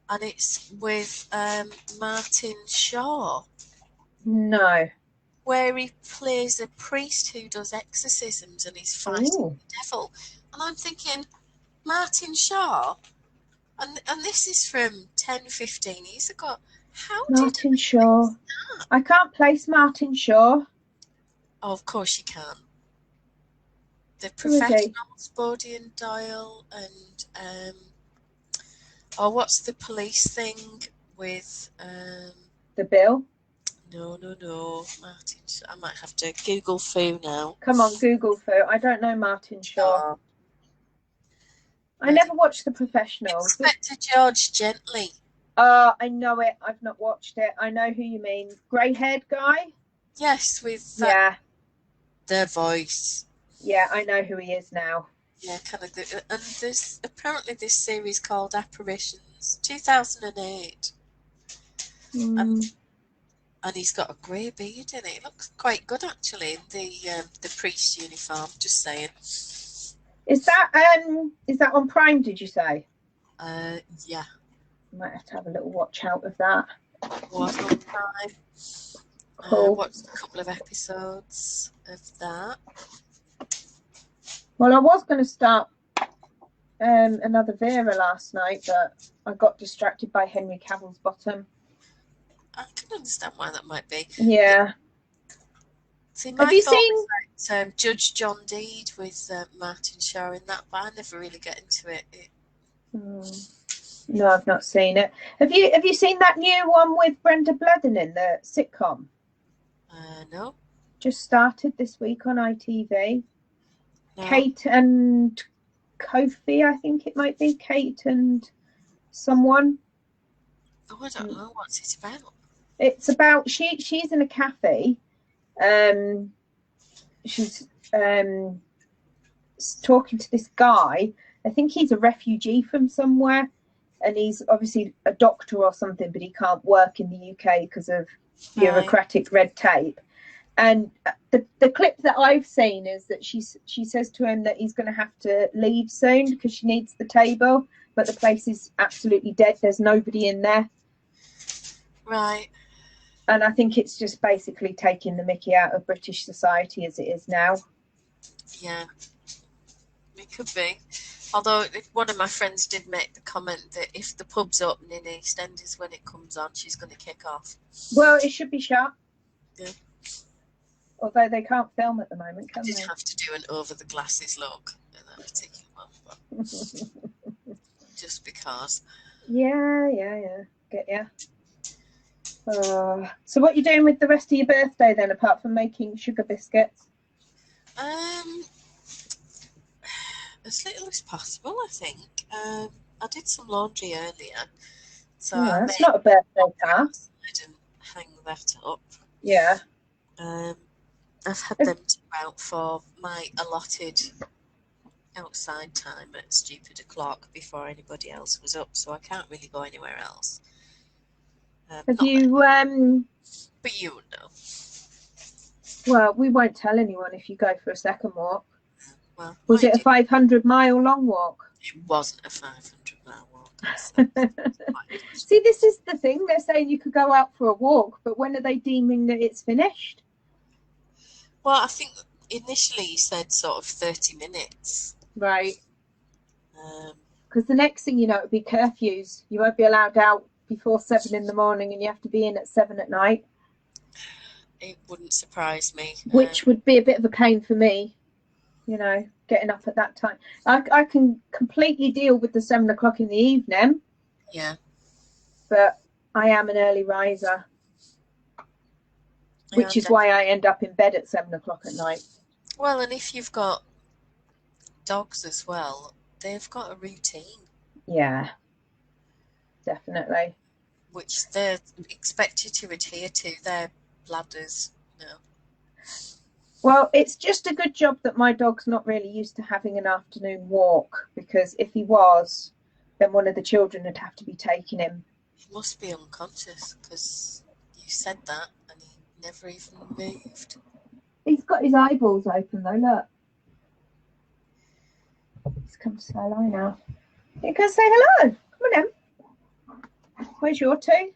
and it's with Martin Shaw? No. Where he plays a priest who does exorcisms and he's fighting the devil. And I'm thinking, Martin Shaw, and this is from 10, 15 years ago. How Martin Shaw. I can't place Martin Shaw. Oh, of course you can. The Professionals, Bodie and Doyle, and what's the police thing with The Bill? No. Martin Shaw. I might have to Google Foo now. Come on, Google Foo. I don't know Martin Shaw. I never watched The Professionals. Inspector George Gently. I know it. I've not watched it. I know who you mean. Grey-haired guy? Yes, with their voice. Yeah, I know who he is now. Yeah, kind of. And there's apparently this series called Apparitions, 2008. And he's got a grey beard in it. It looks quite good, actually. The priest uniform. Just saying. Is that on Prime? Did you say? Yeah. Might have to have a little watch out of that. Was on Prime. Cool. Watched a couple of episodes of that. Well, I was going to start another Vera last night, but I got distracted by Henry Cavill's bottom. I can understand why that might be. Yeah. See, Have my you thought seen? was like Judge John Deed with Martin Shaw in that, but I never really get into it. No, I've not seen it. Have you seen that new one with Brenda Blethyn in the sitcom? No. Just started this week on ITV. No. Kate and Kofi, I think it might be. Kate and someone. Oh, I don't know. What's it about? It's about she's in a cafe. She's talking to this guy. I think he's a refugee from somewhere, and he's obviously a doctor or something, but he can't work in the UK because of bureaucratic red tape. And the clip that I've seen is that she says to him that he's going to have to leave soon because she needs the table, but the place is absolutely dead. There's nobody in there. Right. And I think it's just basically taking the mickey out of British society as it is now. Yeah, it could be. Although one of my friends did make the comment that if the pub's open in EastEnders when it comes on, she's going to kick off. Well, it should be shut. Yeah. Although they can't film at the moment, can I did they? have to do an over the glasses look in that particular one, but just because. Yeah. Get ya. So what are you doing with the rest of your birthday then, apart from making sugar biscuits? As little as possible, I think. I did some laundry earlier, so That's not a birthday task. And hang that up. Yeah. I've had them out for my allotted outside time at stupid o'clock before anybody else was up, so I can't really go anywhere else. Have you but you would know. Well, we won't tell anyone if you go for a second walk. Well, was it a 500-mile long walk? It wasn't a 500-mile walk. See, this is the thing. They're saying you could go out for a walk, but when are they deeming that it's finished? Well, I think initially you said sort of 30 minutes. Right. Because the next thing you know, it'll be curfews. You won't be allowed out before 7 in the morning, and you have to be in at 7 at night. It wouldn't surprise me. Which would be a bit of a pain for me, you know, getting up at that time. I can completely deal with the 7 o'clock in the evening. Yeah. But I am an early riser. Which is why I end up in bed at 7 o'clock at night. Well, and if you've got dogs as well, they've got a routine. Yeah, definitely. Which they're expected to adhere to. Their bladders, no. Well, it's just a good job that my dog's not really used to having an afternoon walk, because if he was, then one of the children would have to be taking him. He must be unconscious, because you said that and he never even moved. He's got his eyeballs open though, look. He's come to say hello now. You can say hello. Come on in. Where's your two?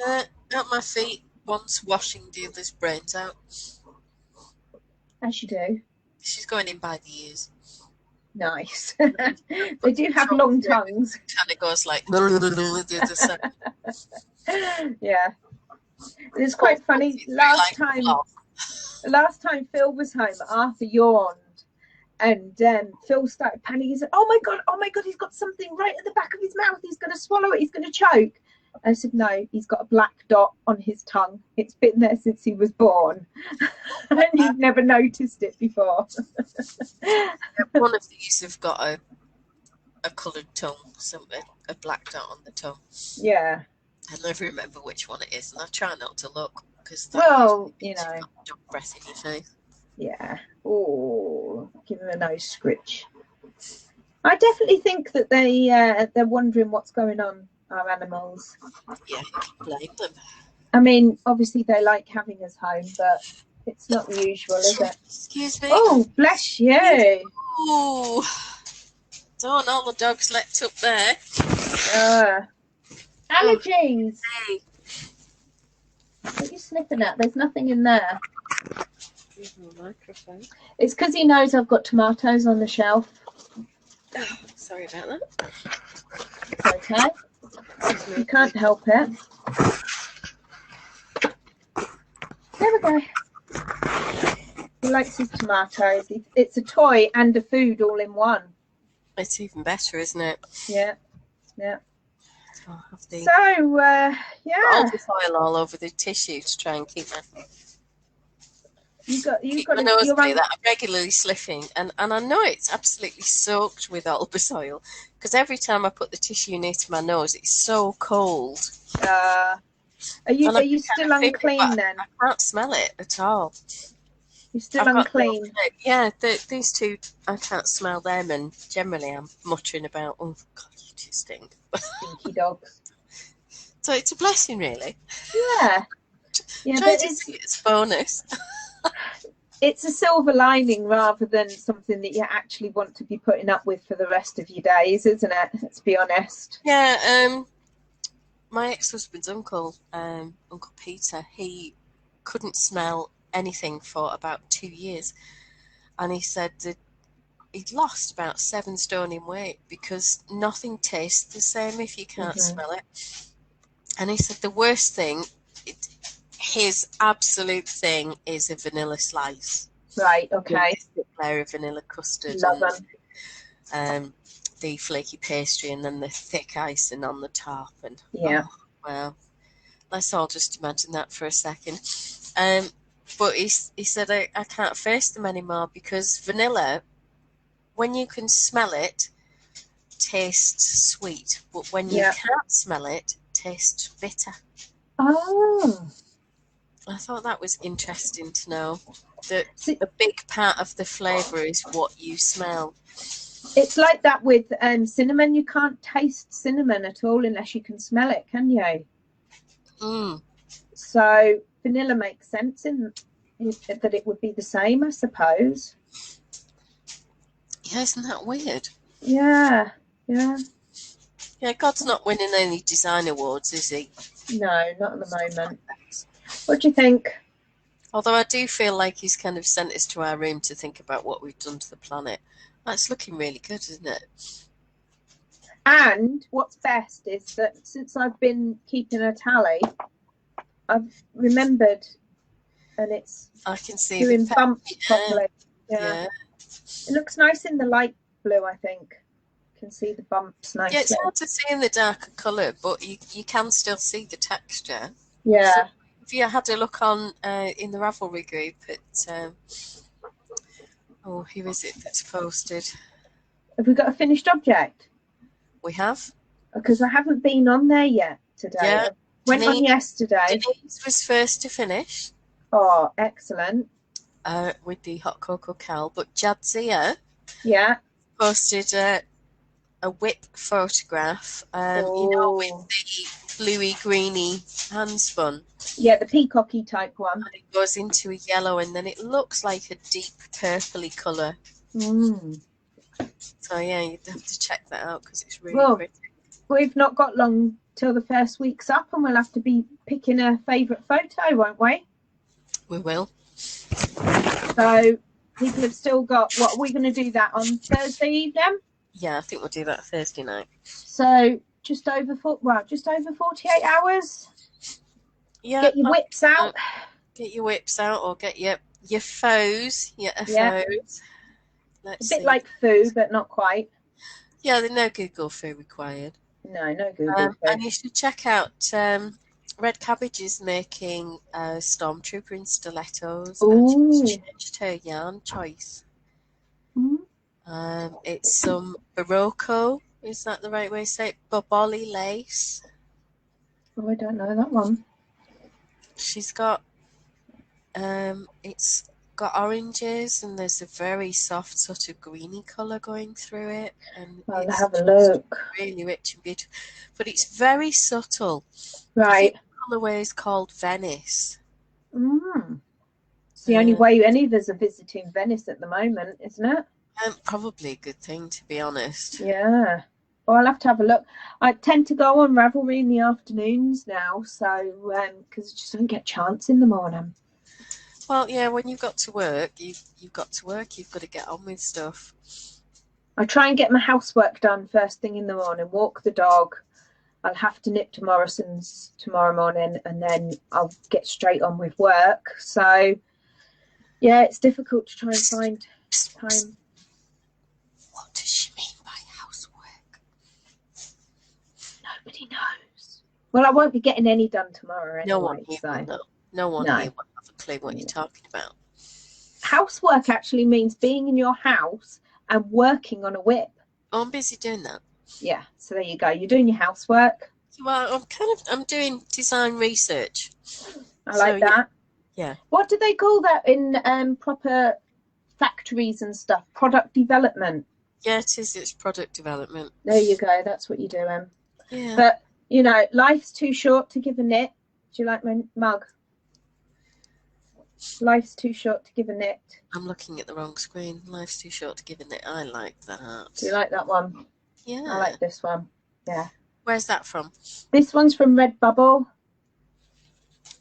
At my feet, one's washing the other's brains out. As you do. She's going in by the ears. Nice. They do have long tongues. Kind of goes like the other side. Yeah. It's quite funny. Last time Phil was home, Arthur yawned, and Phil started panicking. He said, oh my god, he's got something right at the back of his mouth. He's going to swallow it. He's going to choke. I said, no, he's got a black dot on his tongue. It's been there since he was born. And he'd never noticed it before. One of these have got a coloured tongue, a black dot on the tongue. Yeah. I never remember which one it is, and I try not to look, because you know, dog breath in your face. Yeah. Oh, give him a nose scritch. I definitely think that they're wondering what's going on, our animals. Yeah, you can blame them. I mean, obviously they like having us home, but it's not the usual, is it? Excuse me. Oh, bless you. Oh, don't all the dogs leapt up there. Allergies. Hey. What are you sniffing at? There's nothing in there. Microphone. It's because he knows I've got tomatoes on the shelf. Oh, sorry about that. It's okay. You can't help it. There we go. He likes his tomatoes. It's a toy and a food all in one. It's even better, isn't it? Yeah, yeah. So I'll have the yeah. foil all over the tissue to try and keep my nose like that. I'm regularly slipping, and I know it's absolutely soaked with albus oil because every time I put the tissue near to my nose, it's so cold. Are you still unclean then? I can't smell it at all. You're still unclean? Yeah, these two, I can't smell them, and generally I'm muttering about, oh, God, you two stink. Stinky dogs. So it's a blessing, really. Yeah. Yeah, Try to see it's a bonus. It's a silver lining rather than something that you actually want to be putting up with for the rest of your days, isn't it? Let's be honest. Yeah, my ex-husband's uncle, Uncle Peter, he couldn't smell anything for about 2 years, and he said that he'd lost about 7 stone in weight because nothing tastes the same if you can't smell it. And he said the worst thing, his absolute thing, is a vanilla slice. Right, okay. A layer of vanilla custard. Love them. The flaky pastry, and then the thick icing on the top. And yeah. Oh, well, let's all just imagine that for a second. But he said, I can't face them anymore because vanilla, when you can smell it, tastes sweet. But when you can't smell it, tastes bitter. Oh. I thought that was interesting to know that a big part of the flavour is what you smell. It's like that with cinnamon. You can't taste cinnamon at all unless you can smell it, can you? So vanilla makes sense in that it would be the same, I suppose. Yeah, isn't that weird? Yeah, yeah. Yeah, God's not winning any design awards, is he? No, not at the moment. What do you think? Although I do feel like he's kind of sent us to our room to think about what we've done to the planet. That's looking really good, isn't it? And what's best is that since I've been keeping a tally, I've remembered, and it's I can see doing bumps properly. Yeah. It looks nice in the light blue, I think. You can see the bumps nicely. Yeah, it's hard to see in the darker colour, but you can still see the texture. Yeah. So if you had a look on in the Ravelry group at who is it that's posted? Have we got a finished object? We have. Because I haven't been on there yet today. Yeah. Went on yesterday. Denise was first to finish. Oh, excellent. With the hot cocoa cowl, but Jadzia posted a whip photograph, you know, with the bluey greeny hand spun. Yeah, the peacocky type one. And it goes into a yellow, and then it looks like a deep purpley colour. So yeah, you'd have to check that out because it's really pretty. We've not got long till the first week's up, and we'll have to be picking a favourite photo, won't we? We will. So people have still got. What are we going to do that on Thursday evening? Yeah, I think we'll do that Thursday night. So just over 48 hours. Yeah. Get your whips out. Get your whips out, or get your foes. Foes. Let's see. Like foo, but not quite. Yeah, there's no Google foo required. No Google foo. And you should check out Red Cabbage is making Stormtrooper in stilettos. And she's changed her yarn choice. It's some Barocco. Is that the right way to say it? Boboli lace. Oh, I don't know that one. She's got it's got oranges, and there's a very soft sort of greeny colour going through it, and I'll have a look. Really rich and beautiful, but it's very subtle. Right. The colourway is called Venice. It's the only way any of us are visiting Venice at the moment, isn't it? Probably a good thing, to be honest. Yeah. Well, I'll have to have a look. I tend to go on Ravelry in the afternoons now, so because I just don't get a chance in the morning. Well, yeah, when you've got to work, you've got to work. You've got to get on with stuff. I try and get my housework done first thing in the morning, walk the dog. I'll have to nip to Morrison's tomorrow morning, and then I'll get straight on with work. So Yeah, it's difficult to try and find time. What does she mean by housework? Nobody knows. Well, I won't be getting any done tomorrow anyway. No one here will know. No one here will have a clue what you're talking about. Housework actually means being in your house and working on a whip. Oh, I'm busy doing that. Yeah, so there you go. You're doing your housework. Well, I'm doing design research. I like that. Yeah. What do they call that in proper factories and stuff? Product development. Yeah, it is. It's product development. There you go. That's what you do, Em. Yeah. But, you know, life's too short to give a knit. Do you like my mug? Life's too short to give a knit. I'm looking at the wrong screen. Life's too short to give a knit. I like that. Do you like that one? Yeah. I like this one. Yeah. Where's that from? This one's from Redbubble.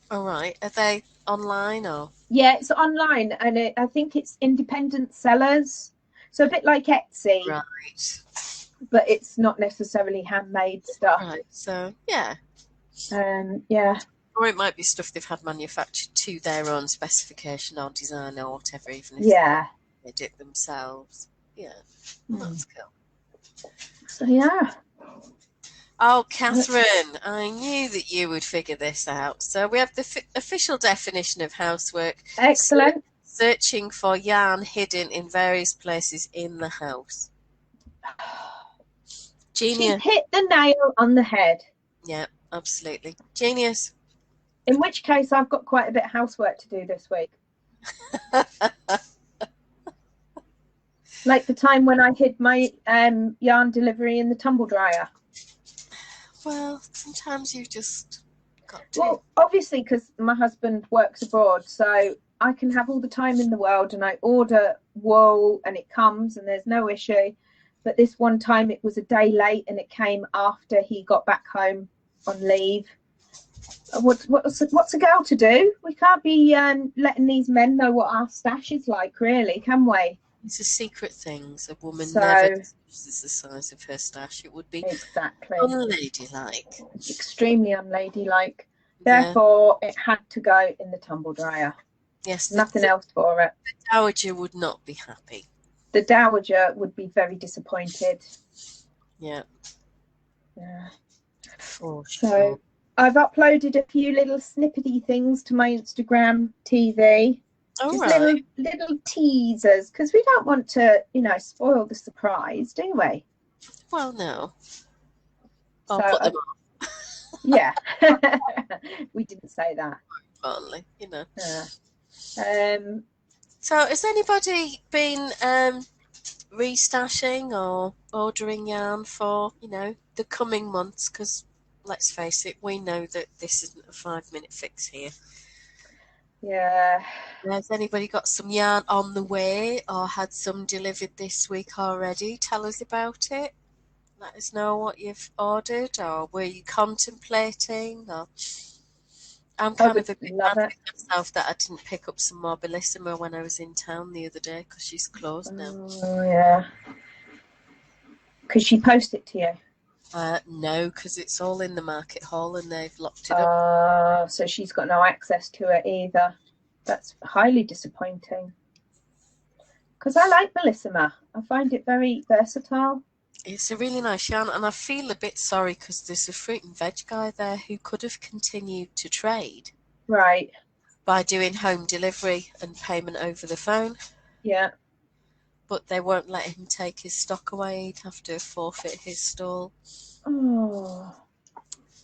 All right. Are they online or? Yeah, it's online, and I think it's independent sellers. So a bit like Etsy. Right. But it's not necessarily handmade stuff. Right. So, yeah. Yeah. Or it might be stuff they've had manufactured to their own specification or design or whatever, even if they did it themselves. Yeah. That's cool. So, yeah. Oh, Catherine, I knew that you would figure this out. So we have the official definition of housework. Excellent. Searching for yarn hidden in various places in the house. Genius. She hit the nail on the head. Yeah, absolutely. Genius. In which case, I've got quite a bit of housework to do this week. Like the time when I hid my yarn delivery in the tumble dryer. Well, sometimes you've just got to. Well, obviously, because my husband works abroad, so I can have all the time in the world, and I order wool and it comes and there's no issue. But this one time it was a day late and it came after he got back home on leave. What's a girl to do? We can't be letting these men know what our stash is like, really, can we? It's a secret things. A woman never discloses the size of her stash. It would be unladylike. Extremely unladylike. Therefore, it had to go in the tumble dryer. Yes. Nothing else for it. The dowager would not be happy. The dowager would be very disappointed. Yeah. Yeah. For sure. So I've uploaded a few little snippety things to my Instagram TV. Just little teasers, because we don't want to, spoil the surprise, do we? Well, no. I'll put them on. Yeah. We didn't say that. Finally, So has anybody been restashing or ordering yarn for, the coming months? Because let's face it, we know that this isn't a 5-minute fix here. Yeah. Has anybody got some yarn on the way or had some delivered this week already? Tell us about it. Let us know what you've ordered, or were you contemplating? Or I'm kind of a bit mad with myself that I didn't pick up some more Bellissima when I was in town the other day because she's closed now. Oh, yeah. Could she post it to you? No, because it's all in the market hall and they've locked it up. So she's got no access to it either. That's highly disappointing. Because I like Bellissima. I find it very versatile. It's a really nice yarn, and I feel a bit sorry because there's a fruit and veg guy there who could have continued to trade. Right. By doing home delivery and payment over the phone. Yeah. But they won't let him take his stock away. He'd have to forfeit his stall. Oh.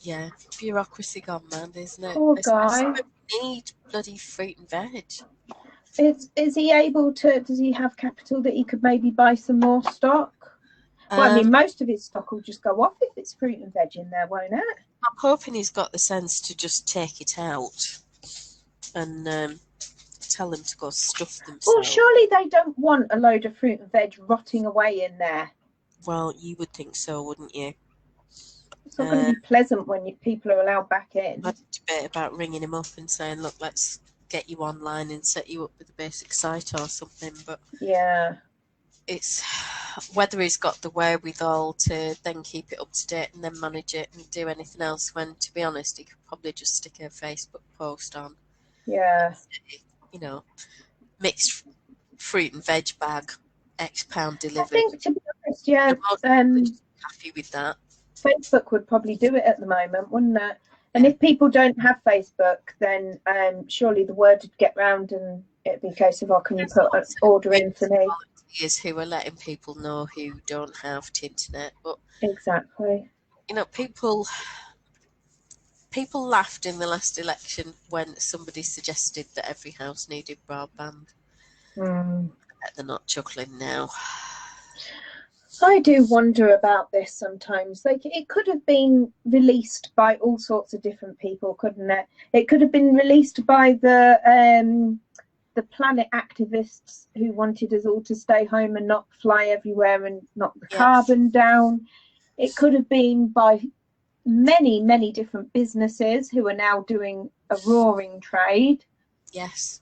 Yeah, bureaucracy gone mad, isn't it? Poor guy. We need bloody fruit and veg. Is he able to, does he have capital that he could maybe buy some more stock? Well, I mean, most of his stock will just go off if it's fruit and veg in there, won't it? I'm hoping he's got the sense to just take it out and tell them to go stuff themselves. Well, surely they don't want a load of fruit and veg rotting away in there. Well, you would think so, wouldn't you? It's not going to be pleasant when people are allowed back in. I had a debate about ringing him up and saying, look, let's get you online and set you up with a basic site or something. But yeah, it's whether he's got the wherewithal to then keep it up to date and then manage it and do anything else when, to be honest, he could probably just stick a Facebook post on. Yeah. mixed fruit and veg bag, X pound I delivered. think, to be honest, yeah, I'm happy with that. Facebook would probably do it at the moment, wouldn't it? And if people don't have Facebook, then surely the word would get round and it'd be a case of, oh, can you put an order in for me? Volunteers who are letting people know who don't have internet, but exactly, you know, people laughed in the last election when somebody suggested that every house needed broadband. They're not chuckling now. I do wonder about this sometimes. Like, it could have been released by all sorts of different people, couldn't it? It could have been released by the planet activists who wanted us all to stay home and not fly everywhere and knock the carbon down. It could have been by many, many different businesses who are now doing a roaring trade. Yes.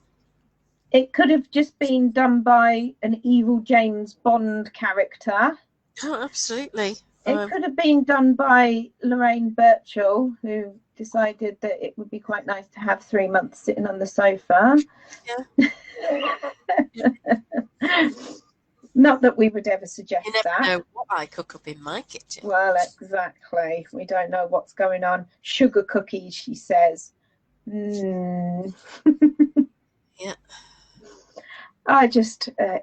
It could have just been done by an evil James Bond character. Oh, absolutely. It could have been done by Loraine Birchall, who decided that it would be quite nice to have 3 months sitting on the sofa. Yeah. Not that we would ever suggest you never that. know what I cook up in my kitchen. Well, exactly. We don't know what's going on. Sugar cookies, she says. Yeah. I just, I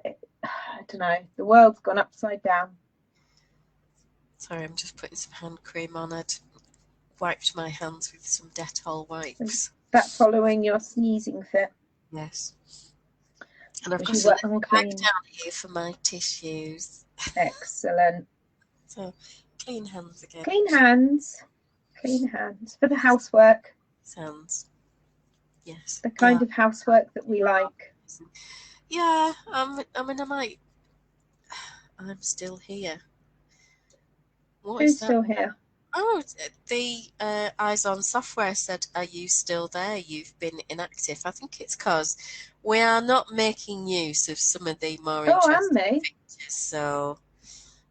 don't know. The world's gone upside down. Sorry, I'm just putting some hand cream on. I'd wiped my hands with some Dettol wipes. Is that following your sneezing fit? Yes. And I've got a little bag down here for my tissues. Excellent. So, clean hands again. Clean hands. Clean hands for the housework. Sounds. Yes. The kind of housework that we like. Yeah, I mean, I'm still here. Who's still here? Oh, the Eyes on Software said, "Are you still there? You've been inactive." I think it's because we are not making use of some of the more interesting features. So,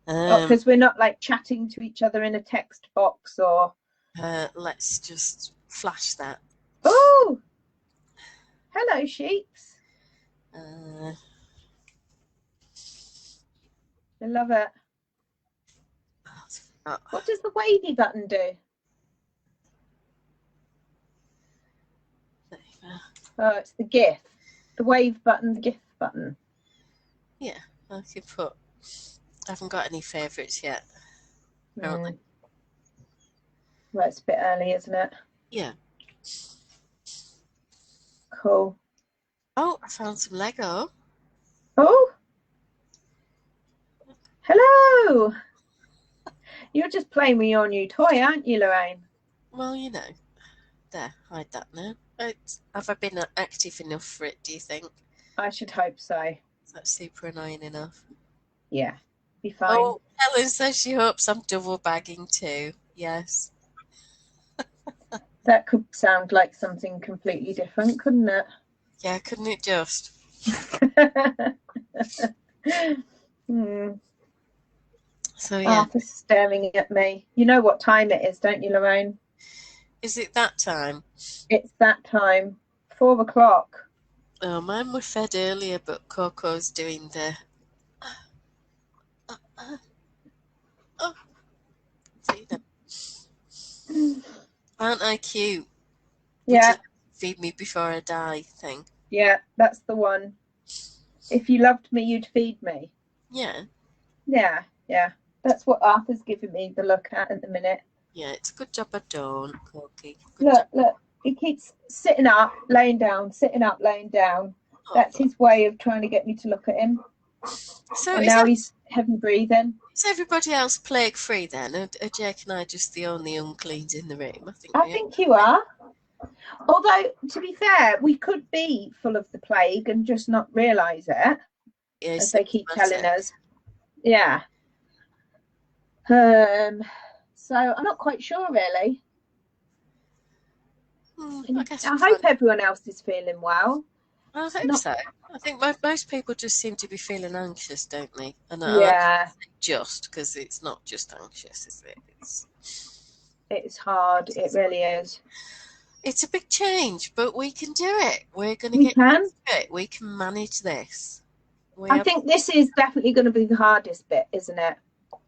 because we're not like chatting to each other in a text box, or let's just flash that. Oh, hello, sheeps. I love it. What does the wavy button do? Oh, it's the GIF. The wave button, the GIF button. Yeah, I could put. I haven't got any favourites yet. Apparently. Well, it's a bit early, isn't it? Yeah. Cool. Oh, I found some Lego. Oh. Hello. You're just playing with your new toy, aren't you, Loraine? Well, you know. There, hide that now. Have I been active enough for it, do you think? I should hope so. Is that super annoying enough? Yeah, be fine. Oh, Helen says she hopes I'm double bagging too. Yes. That could sound like something completely different, couldn't it? Yeah, couldn't it just? So, yeah. Arthur's staring at me. You know what time it is, don't you, Loraine? Is it that time? It's that time. 4 o'clock. Oh, mine were fed earlier, but Coco's doing the... Oh. See them. Aren't I cute? Yeah. Feed me before I die thing. Yeah, that's the one. If you loved me, you'd feed me. Yeah. Yeah, yeah. That's what Arthur's giving me the look at the minute. Yeah, it's a good job I don't, Kofi. Look. He keeps sitting up, laying down, sitting up, laying down. Oh, that's his way of trying to get me to look at him. So and now he's heavy breathing. Is everybody else plague free then? Are Jake and I just the only uncleans in the room? I think you are. Although, to be fair, we could be full of the plague and just not realise it, as they keep telling us. Yeah. So I'm not quite sure, really. I hope everyone else is feeling well. I hope so. I think most people just seem to be feeling anxious, don't they? And yeah. Just because it's not just anxious, is it? It's hard. It really is. It's a big change, but we can do it. We're going to We get can. used to it. We can manage this. We I have, think this is definitely going to be the hardest bit, isn't it?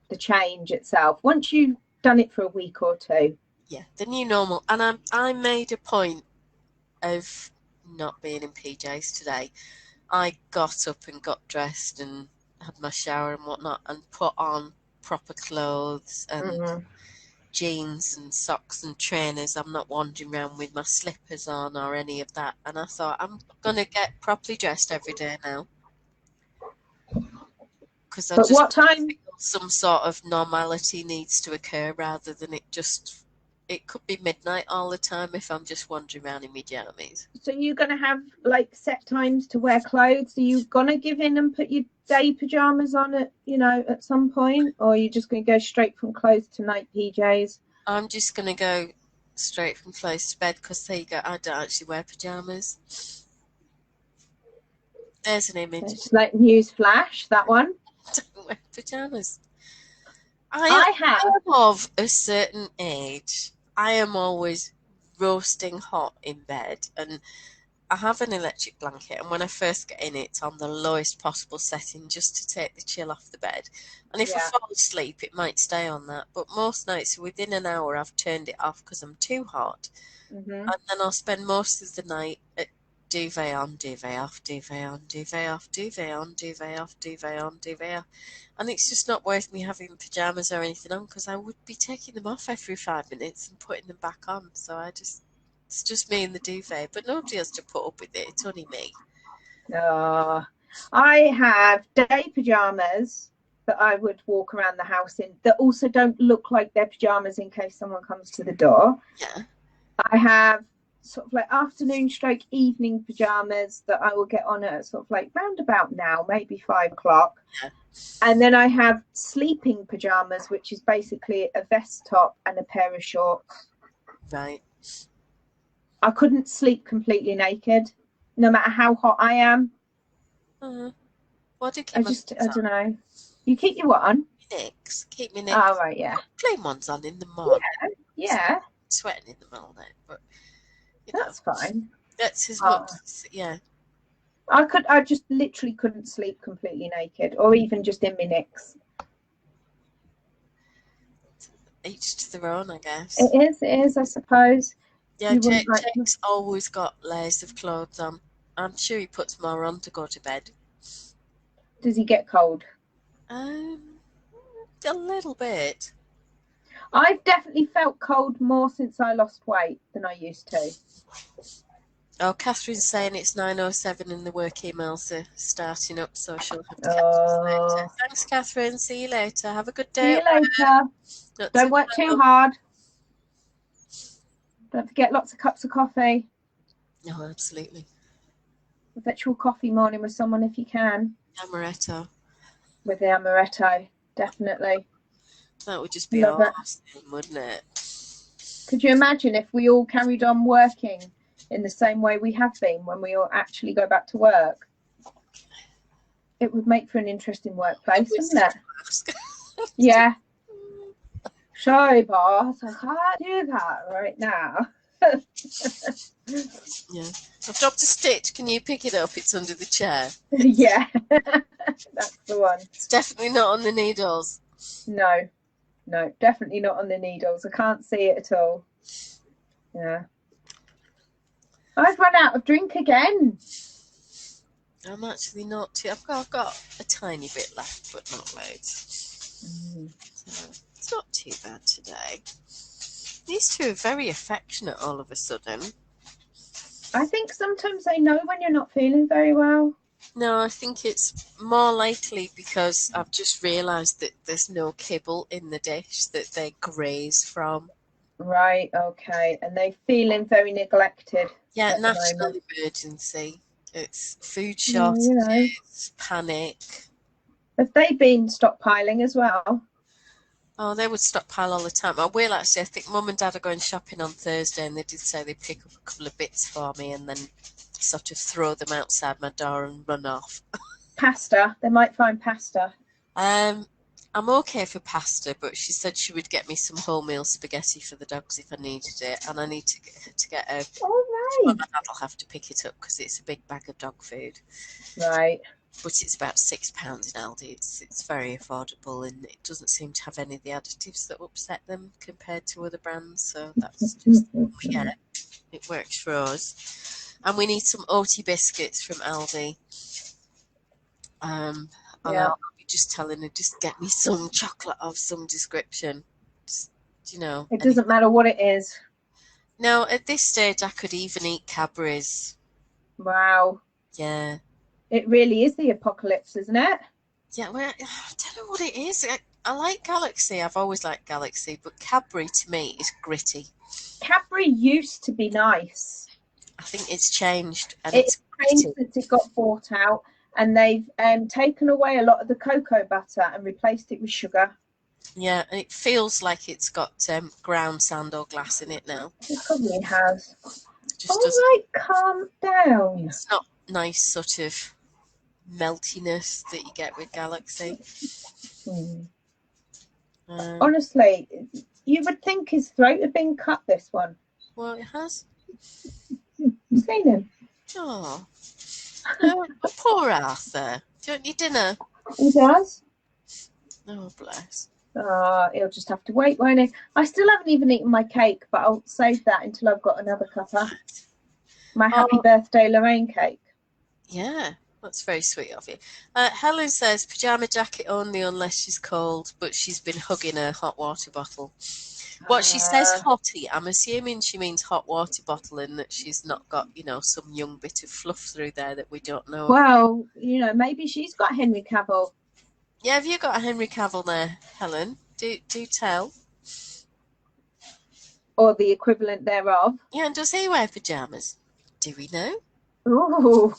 The change itself. Once you've done it for a week or two. yeah, the new normal. And I made a point of not being in PJs today. I got up and got dressed and had my shower and whatnot and put on proper clothes and jeans and socks and trainers. I'm not wandering around with my slippers on or any of that. And I thought, I'm going to get properly dressed every day now. Because I But just what time? feel some sort of normality needs to occur rather than it could be midnight all the time if I'm just wandering around in my jammies. So you're going to have like set times to wear clothes? Are you going to give in and put your day pajamas on at some point? Or are you just going to go straight from clothes to night PJs? I'm just going to go straight from clothes to bed because there you go, I don't actually wear pajamas. There's an image. It's like news flash, that one. I don't wear pajamas. I have. Of a certain age, I am always roasting hot in bed, and I have an electric blanket, and when I first get in it's on the lowest possible setting just to take the chill off the bed. And if I fall asleep, it might stay on that, but most nights within an hour I've turned it off because I'm too hot. And then I'll spend most of the night at duvet on, duvet off, duvet on, duvet off, duvet on, duvet off, duvet on, duvet off. And it's just not worth me having pajamas or anything on because I would be taking them off every 5 minutes and putting them back on. So it's just me and the duvet, but nobody has to put up with it. It's only me. I have day pajamas that I would walk around the house in that also don't look like they're pajamas in case someone comes to the door. Yeah. I have sort of like afternoon stroke evening pajamas that I will get on at sort of like round about now, maybe 5 o'clock. Yeah. And then I have sleeping pajamas, which is basically a vest top and a pair of shorts. Right. I couldn't sleep completely naked, no matter how hot I am. What do you keep I don't know. You keep your what on? Nicks. Keep me nicks. Oh, right, yeah. Plain ones on in the morning. Yeah. Sweating in the morning, but that's fine. That's as much. Yeah. I just literally couldn't sleep completely naked, or even just in my nicks. Each to their own, I guess. It is, I suppose. Yeah, Jake's always got layers of clothes on. I'm sure he puts more on to go to bed. Does he get cold? A little bit. I've definitely felt cold more since I lost weight than I used to. Oh, Catherine's saying it's 9:07 and the work emails are starting up, so she'll have to catch us later. Thanks, Catherine. See you later. Have a good day. See you later. Don't work too hard. Don't forget lots of cups of coffee. Oh, absolutely. A virtual coffee morning with someone if you can. Amaretto. With the amaretto, definitely. That would just be awesome, wouldn't it? Could you imagine if we all carried on working in the same way we have been when we all actually go back to work? It would make for an interesting workplace, wouldn't it? Yeah. Sorry, boss, I can't do that right now. Yeah. I've dropped a stitch. Can you pick it up? It's under the chair. Yeah. That's the one. It's definitely not on the needles. No, definitely not on the needles. I can't see it at all. Yeah. I've run out of drink again. I'm actually not too. I've got a tiny bit left, but not loads. So it's not too bad today. These two are very affectionate all of a sudden. I think sometimes they know when you're not feeling very well. No, I think it's more likely because I've just realised that there's no kibble in the dish that they graze from. Right, okay. And they're feeling very neglected. Yeah, national emergency. It's food shortages, panic. Have they been stockpiling as well? Oh, they would stockpile all the time. I will actually. I think Mum and Dad are going shopping on Thursday, and they did say they'd pick up a couple of bits for me and then sort of throw them outside my door and run off. Pasta. They might find pasta. I'm okay for pasta, but she said she would get me some wholemeal spaghetti for the dogs if I needed it, and I need to get a. All Well, right. my dad will have to pick it up because it's a big bag of dog food. Right. But it's about £6 in Aldi. It's very affordable, and it doesn't seem to have any of the additives that upset them compared to other brands. So that's just yeah, it works for us. And we need some oaty biscuits from Aldi. And Yeah. I'll be just telling her, just get me some chocolate of some description. Just, It doesn't matter what it is. No, at this stage, I could even eat Cadbury's. Wow. Yeah. It really is the apocalypse, isn't it? Yeah, well, I don't know what it is. I like Galaxy. I've always liked Galaxy, but Cadbury to me is gritty. Cadbury used to be nice. I think it's changed, and it's changed since it got bought out, and they've taken away a lot of the cocoa butter and replaced it with sugar. Yeah, and it feels like it's got ground sand or glass in it now. It probably has. Just all right, calm down. It's not nice sort of meltiness that you get with Galaxy. Honestly, you would think his throat had been cut, this one. Well, it has. You've seen him? Oh, poor Arthur. Do you want your dinner? He does. Oh, bless. He'll just have to wait, won't he? I still haven't even eaten my cake, but I'll save that until I've got another cuppa. My happy birthday Loraine cake. Yeah, that's very sweet of you. Helen says pyjama jacket only unless she's cold, but she's been hugging a hot water bottle. What she says hottie, I'm assuming she means hot water bottle, and that she's not got, some young bit of fluff through there that we don't know. Well, maybe she's got Henry Cavill. Yeah, have you got a Henry Cavill there, Helen? Do tell. Or the equivalent thereof. Yeah, and does he wear pyjamas? Do we know? Oh,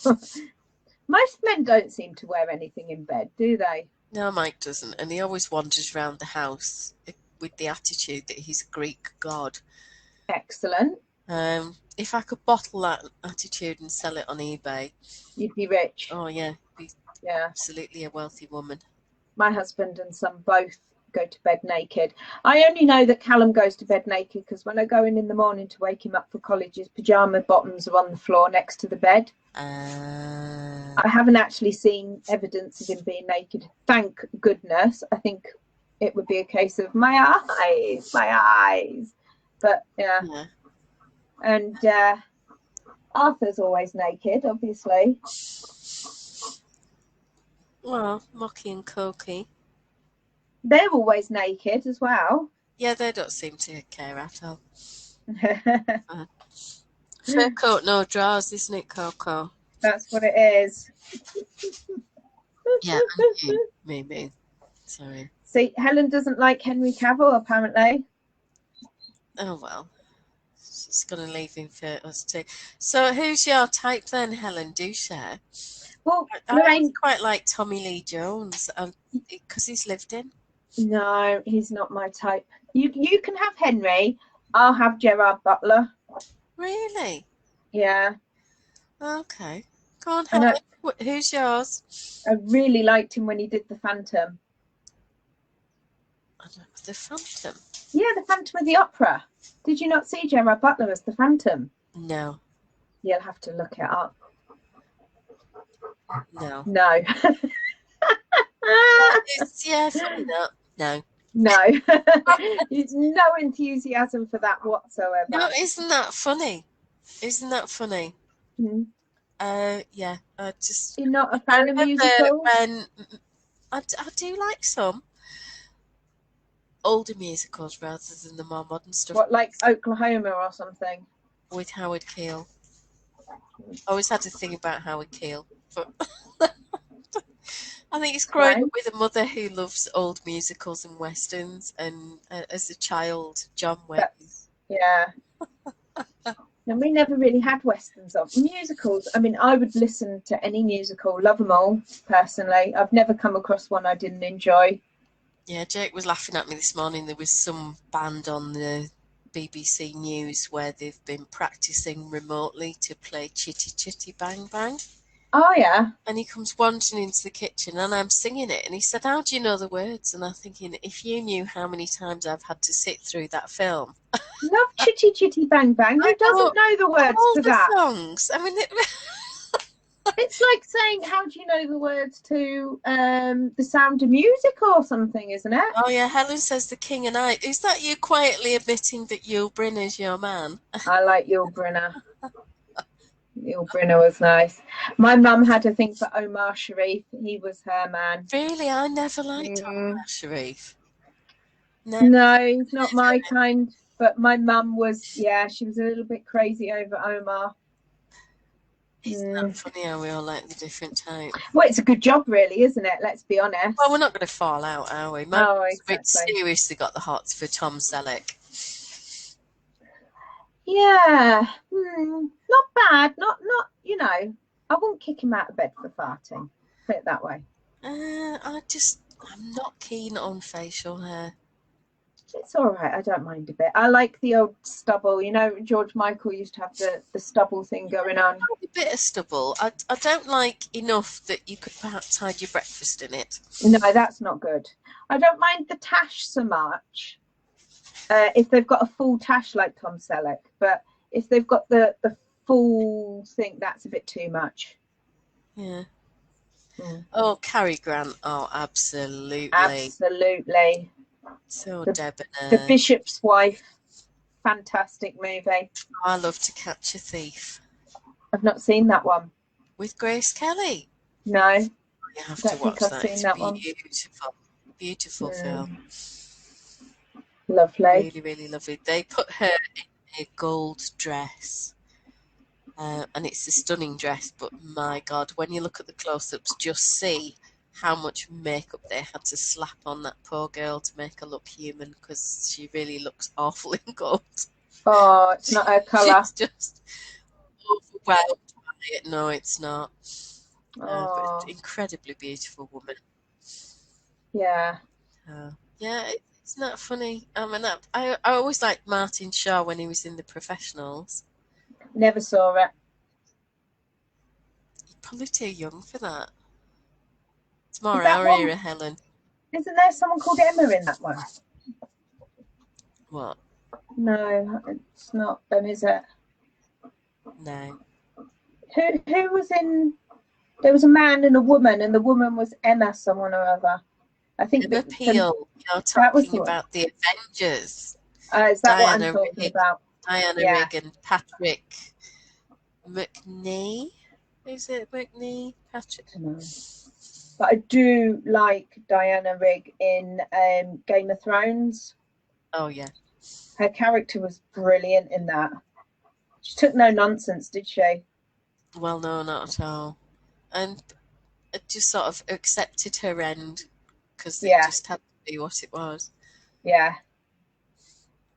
most men don't seem to wear anything in bed, do they? No, Mike doesn't, and he always wanders around the house with the attitude that he's a Greek god. Excellent. If I could bottle that attitude and sell it on eBay, you'd be rich. Oh yeah, yeah, absolutely a wealthy woman. My husband and son both go to bed naked. I only know that Callum goes to bed naked because when I go in the morning to wake him up for college, his pyjama bottoms are on the floor next to the bed. I haven't actually seen evidence of him being naked, thank goodness. I think it would be a case of my eyes. But yeah. And Arthur's always naked, obviously. Well, Mocky and Kofi. They're always naked as well. Yeah, they don't seem to care at all. Fur coat, no drawers, isn't it, Coco? That's what it is. Yeah, maybe. Sorry. See, Helen doesn't like Henry Cavill, apparently. Oh, well. She's going to leave him for us too. So who's your type then, Helen? Do share. Well, I quite like Tommy Lee Jones because he's lived in. No, he's not my type. You can have Henry. I'll have Gerard Butler. Really? Yeah. Okay. Go on, Helen. Who's yours? I really liked him when he did The Phantom. The Phantom? Yeah, The Phantom of the Opera. Did you not see Gerard Butler as the Phantom? No. You'll have to look it up. No. No. Yeah, funny that. No. No. No enthusiasm for that whatsoever. No, isn't that funny? Isn't that funny? Mm-hmm. Yeah. Just. You're not a fan of musicals? I do like some older musicals rather than the more modern stuff. What, like Oklahoma or something? With Howard Keel. I always had a thing about Howard Keel, but I think it's growing up with a mother who loves old musicals and westerns, and as a child, John Wayne. Yeah. And we never really had westerns on musicals. I mean, I would listen to any musical, love them all, personally. I've never come across one I didn't enjoy. Yeah, Jake was laughing at me this morning. There was some band on the BBC News where they've been practicing remotely to play Chitty Chitty Bang Bang. Oh, yeah. And he comes wandering into the kitchen and I'm singing it. And he said, how do you know the words? And I'm thinking, if you knew how many times I've had to sit through that film. Love Chitty Chitty Bang Bang. I Who doesn't know know the words all to the that? songs. I mean, It's like saying, how do you know the words to The Sound of Music or something, isn't it? oh yeah, Helen says The King and I. Is that you quietly admitting that Yul Brynner's your man? I like Yul Brynner. Yul Brynner was nice. My mum had a thing for Omar Sharif. He was her man. Really, I never liked Omar Sharif. No, he's not my kind. But my mum was, yeah, she was a little bit crazy over Omar. Isn't that funny how we all like the different types? Well, it's a good job, really, isn't it? Let's be honest. Well, we're not going to fall out, are we? Oh, exactly. Seriously got the hots for Tom Selleck. Yeah, not bad. Not, you know, I wouldn't kick him out of bed for farting. Put it that way. I'm not keen on facial hair. It's all right. I don't mind a bit. I like the old stubble. You know, George Michael used to have the stubble thing going on. A bit of stubble. I don't like enough that you could perhaps hide your breakfast in it. No, that's not good. I don't mind the tash so much. If they've got a full tash like Tom Selleck, but if they've got the full thing, that's a bit too much. Yeah. Oh, Cary Grant. Oh, absolutely. Absolutely. So debonair. The Bishop's Wife. Fantastic movie. I love To Catch a Thief. I've not seen that one. With Grace Kelly. No. You have to watch that. It's beautiful. Beautiful film. Lovely. Really, really lovely. They put her in a gold dress. And it's a stunning dress, but my God, when you look at the close-ups, just see how much makeup they had to slap on that poor girl to make her look human, because she really looks awful in gold. Oh, it's not her colour. She's just overwhelmed by it. No, it's not. But incredibly beautiful woman. Yeah. Yeah, it's not funny. I mean, I always liked Martin Shaw when he was in The Professionals. Never saw it. You're probably too young for that. It's more our era, Helen. Isn't there someone called Emma in that one? What? No, it's not them, is it? No. Who was in? There was a man and a woman, and the woman was Emma someone or other. I think Emma Peel. You're talking about the Avengers. Is that what I'm talking about? Diana Rigg and Patrick McNee. Is it McNee? Patrick? No. But I do like Diana Rigg in Game of Thrones. Oh, yeah. Her character was brilliant in that. She took no nonsense, did she? Well, no, not at all. And it just sort of accepted her end, because it just had to be what it was. Yeah.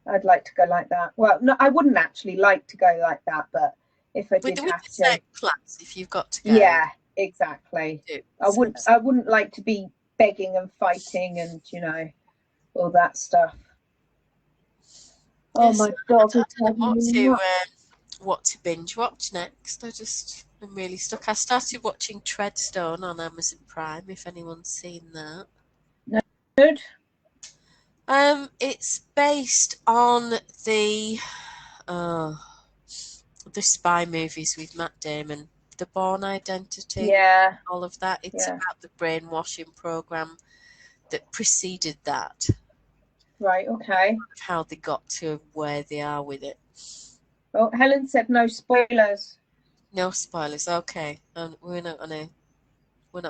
I'd like to go like that. Well, no, I wouldn't actually like to go like that, but if I did have to, class, if you've got to go. Yeah, exactly. I wouldn't like to be begging and fighting and, you know, all that stuff. Oh my God! What to binge watch next? I'm really stuck. I started watching Treadstone on Amazon Prime. If anyone's seen that. No. Good. It's based on the spy movies with Matt Damon, The Bourne Identity, all of that. It's about the brainwashing program that preceded that. Right. Okay. How they got to where they are with it. Well, Helen said no spoilers. No spoilers. Okay, we're not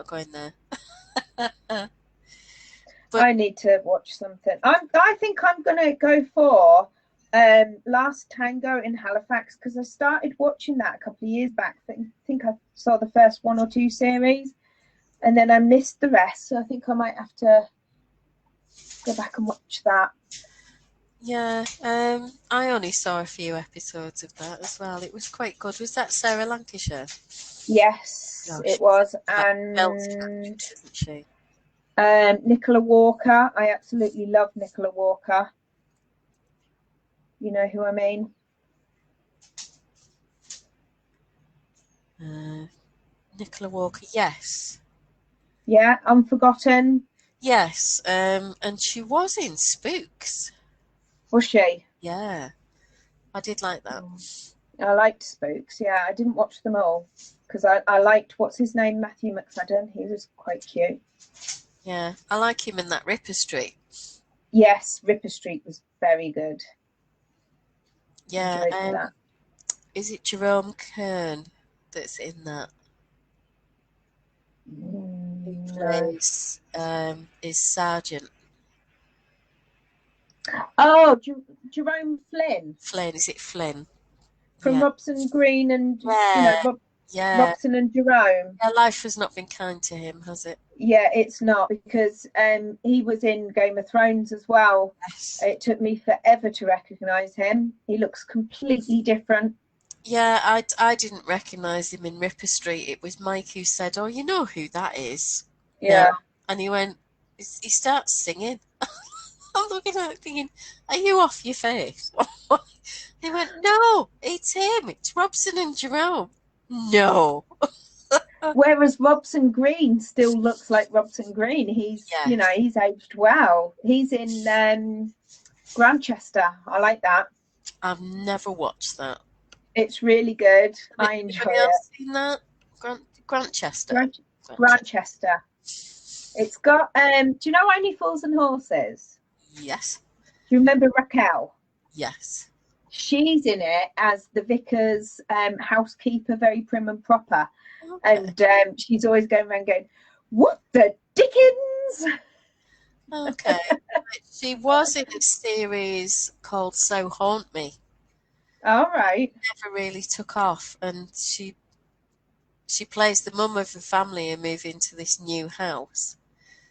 going there. But I need to watch something. I think I'm gonna go for Last Tango in Halifax, because I started watching that a couple of years back. I think I saw the first 1 or 2 series, and then I missed the rest. So I think I might have to go back and watch that. Yeah, I only saw a few episodes of that as well. It was quite good. Was that Sarah Lancashire? Yes, it was. And isn't she? Nicola Walker. I absolutely love Nicola Walker. You know who I mean? Nicola Walker, yes. Yeah, Unforgotten. Yes, and she was in Spooks. Was she? Yeah, I did like that. Oh, I liked Spooks. Yeah, I didn't watch them all because I liked, what's his name, Matthew McFadden. He was quite cute. Yeah, I like him in that Ripper Street. Yes, Ripper Street was very good. Yeah, Enjoyed that. is it Jerome Kern that's in that? Who No. plays is Sergeant Oh, Jerome Flynn Flynn? Is it Flynn? from Yeah, Robson Green and, yeah, yeah. Robson and Jerome. Yeah, life has not been kind to him, has it? Yeah, it's not because he was in Game of Thrones as well. Yes. It took me forever to recognise him. He looks completely different. Yeah, I didn't recognise him in Ripper Street. It was Mike who said, "Oh, you know who that is?" No, Yeah. and he went. He starts singing. I'm looking at it thinking, "Are you off your face?" He went, "No, it's him. It's Robson and Jerome." No. Whereas Robson Green still looks like Robson Green. He's, Yeah, he's aged well. He's in Grantchester. I like that. I've never watched that. It's really good. Has I enjoy anybody it. else seen that? Grantchester. Grant- Grantchester. Grantchester. It's got do you know Only Fools and Horses? Yes. Do you remember Raquel? Yes. She's in it as the vicar's housekeeper, very prim and proper. Okay. And she's always going around going, "What the dickens?" Okay. She was in a series called So Haunt Me. All right. Never really took off, and she plays the mum of the family and move into this new house.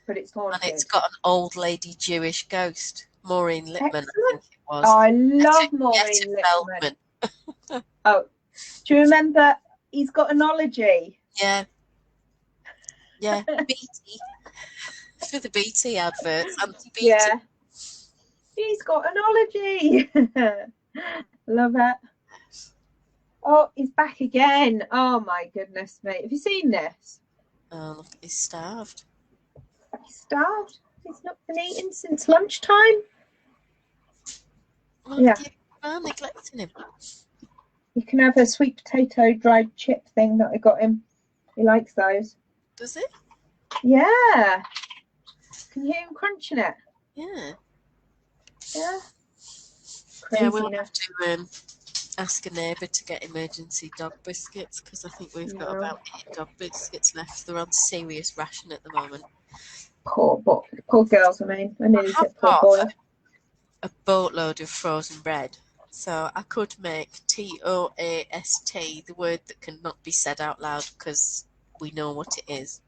But it's And it's haunted. got an old lady Jewish ghost, Maureen Lipman, I Excellent. think it was. Oh, I love Yetta Maureen Lipman. Feldman. Oh, do you remember he's got an ology? Yeah. Yeah. BT. For the BT adverts, anti-BT. Yeah. He's got an ology. Love it. Oh, he's back again. Oh my goodness me. Have you seen this? Oh, look, he's starved. He's starved. He's not been eating since lunchtime. Well, Yeah. I'm neglecting him. You can have a sweet potato dried chip thing that I got him. He likes those. Does it? Yeah. Can you hear him crunching it? Yeah. Yeah. Yeah, we'll Craziness. have to ask a neighbour to get emergency dog biscuits because I think we've got about 8 dog biscuits left. They're on serious ration at the moment. Poor girls, I mean. I nearly said poor got boy. a boatload of frozen bread. So I could make TOAST, the word that cannot be said out loud because we know what it is,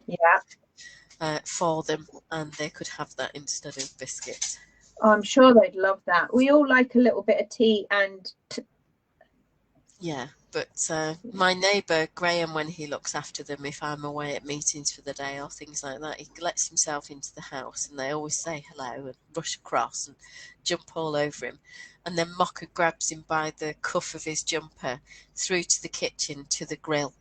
Yeah. for them, and they could have that instead of biscuits. I'm sure they'd love that. We all like a little bit of tea and Yeah, but my neighbour Graham, when he looks after them, if I'm away at meetings for the day or things like that, he lets himself into the house and they always say hello and rush across and jump all over him. And then Mocha grabs him by the cuff of his jumper through to the kitchen to the grill.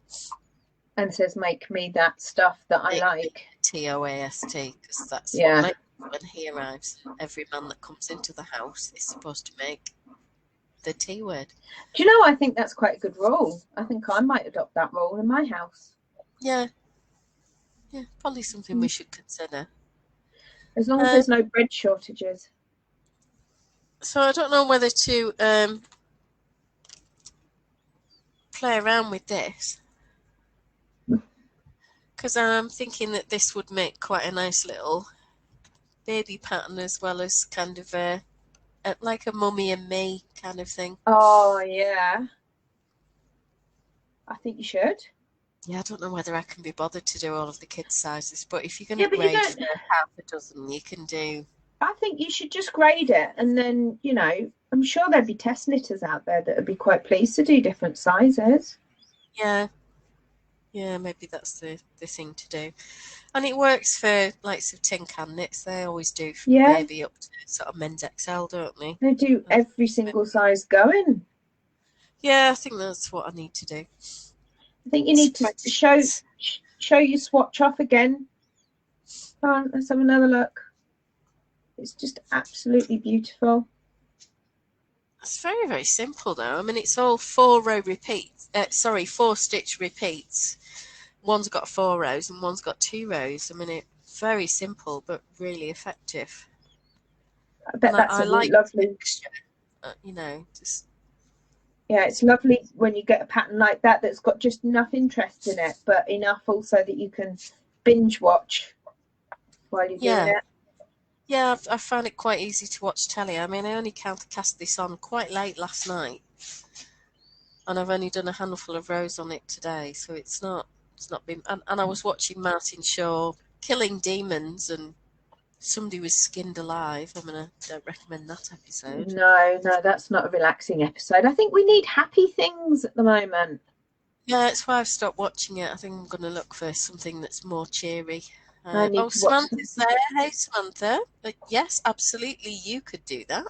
and says, "Make me that stuff that I like." TOAST, because that's Yeah. what when he arrives. Every man that comes into the house is supposed to make the T word. Do you know, I think that's quite a good rule. I think I might adopt that rule in my house. Yeah. Yeah, probably something we should consider. As long as there's no bread shortages. So I don't know whether to play around with this, because I'm thinking that this would make quite a nice little baby pattern as well as kind of like a mummy and me kind of thing. Oh, yeah. I think you should. Yeah, I don't know whether I can be bothered to do all of the kids' sizes, but if you're going to Yeah, but grade for half a dozen, you can do. I think you should just grade it, and then, I'm sure there'd be test knitters out there that would be quite pleased to do different sizes. Yeah. Yeah, maybe that's the thing to do. And it works for likes of tin can knits. They always do from baby up to sort of men's XL, don't they? They do every single size going. Yeah, I think that's what I need to do. I think you need to show your swatch off again. Come on, let's have another look. It's just absolutely beautiful. It's very, very simple though. I mean, it's all 4-row repeats. 4-stitch repeats. One's got 4 rows and one's got 2 rows. I mean, it's very simple but really effective. I bet that's a really lovely texture. You know, just yeah, it's lovely when you get a pattern like that that's got just enough interest in it, but enough also that you can binge watch while you're doing it. Yeah, I found it quite easy to watch telly. I mean, I only cast this on quite late last night, and I've only done a handful of rows on it today, so it's not been. And I was watching Martin Shaw killing demons, and somebody was skinned alive. I mean, I don't recommend that episode. No, that's not a relaxing episode. I think we need happy things at the moment. Yeah, that's why I've stopped watching it. I think I'm going to look for something that's more cheery. Samantha's there. Hey, Samantha. Yes, absolutely, you could do that.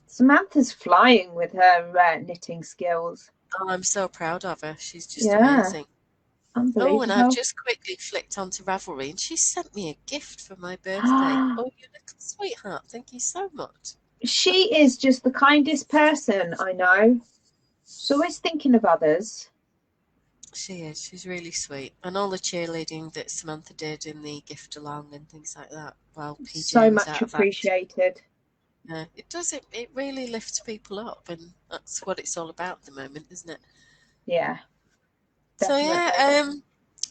Samantha's flying with her knitting skills. Oh, I'm so proud of her. She's just amazing. Unbelievable. Oh, and I've just quickly flicked onto Ravelry, and she sent me a gift for my birthday. Oh, you little sweetheart. Thank you so much. She is just the kindest person I know. She's always thinking of others. She is. She's really sweet. And all the cheerleading that Samantha did in the gift along and things like that. Well, PJ so much appreciated. Yeah, it does. It really lifts people up, and that's what it's all about at the moment, isn't it? Yeah. Definitely. So yeah,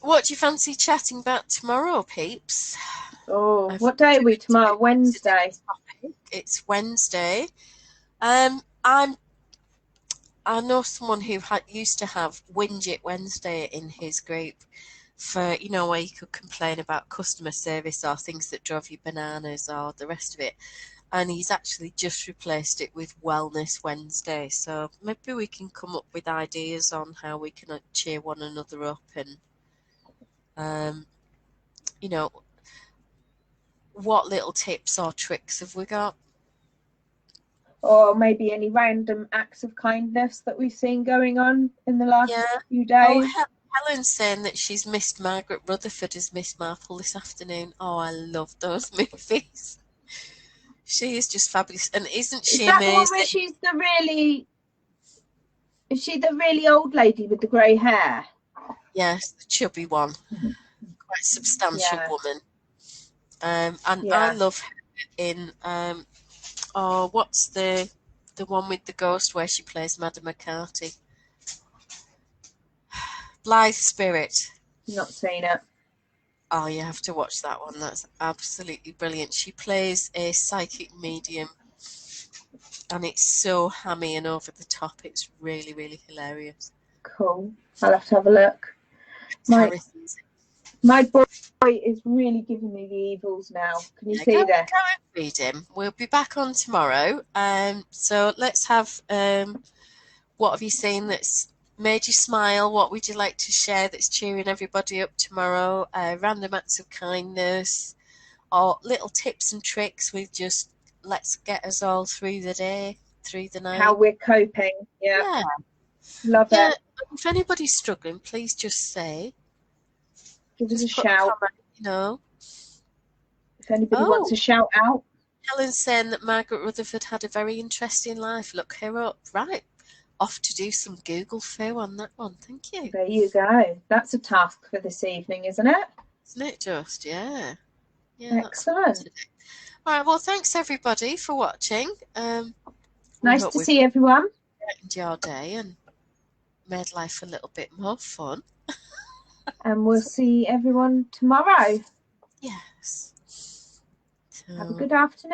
what do you fancy chatting about tomorrow, peeps? Oh, what day are we tomorrow? Wednesday. It's Wednesday. I know someone who used to have Widget Wednesday in his group for, you know, where you could complain about customer service or things that drove you bananas or the rest of it. And he's actually just replaced it with Wellness Wednesday. So maybe we can come up with ideas on how we can cheer one another up and, you know, what little tips or tricks have we got? Or maybe any random acts of kindness that we've seen going on in the last few days. Oh, Helen's saying that she's missed Margaret Rutherford as Miss Marple this afternoon. Oh, I love those movies. She is just fabulous, and isn't she amazing? The one where she's is she the really old lady with the grey hair? Yes, the chubby one, quite substantial woman. And I love her in what's the one with the ghost where she plays Madame McCarthy? Blithe Spirit. Not seen it. Oh, you have to watch that one. That's absolutely brilliant. She plays a psychic medium, and it's so hammy and over the top. It's really, really hilarious. Cool. I'll have to have a look. My boy is really giving me the evils now. Can you see that? Go and read him. We'll be back on tomorrow. So let's have what have you seen that's made you smile? What would you like to share that's cheering everybody up tomorrow? Random acts of kindness or little tips and tricks with just let's get us all through the day, through the night. How we're coping. Yeah. Love it. If anybody's struggling, please just say. Give us a shout. You know. If anybody wants a shout out. Helen's saying that Margaret Rutherford had a very interesting life. Look her up. Right. Off to do some Google foo on that one. Thank you. There you go. That's a task for this evening, isn't it? Isn't it just? Yeah. Excellent. All right. Well, thanks everybody for watching. Nice to see everyone. Brightened your day and made life a little bit more fun. And we'll see everyone tomorrow. Yes. Have a good afternoon.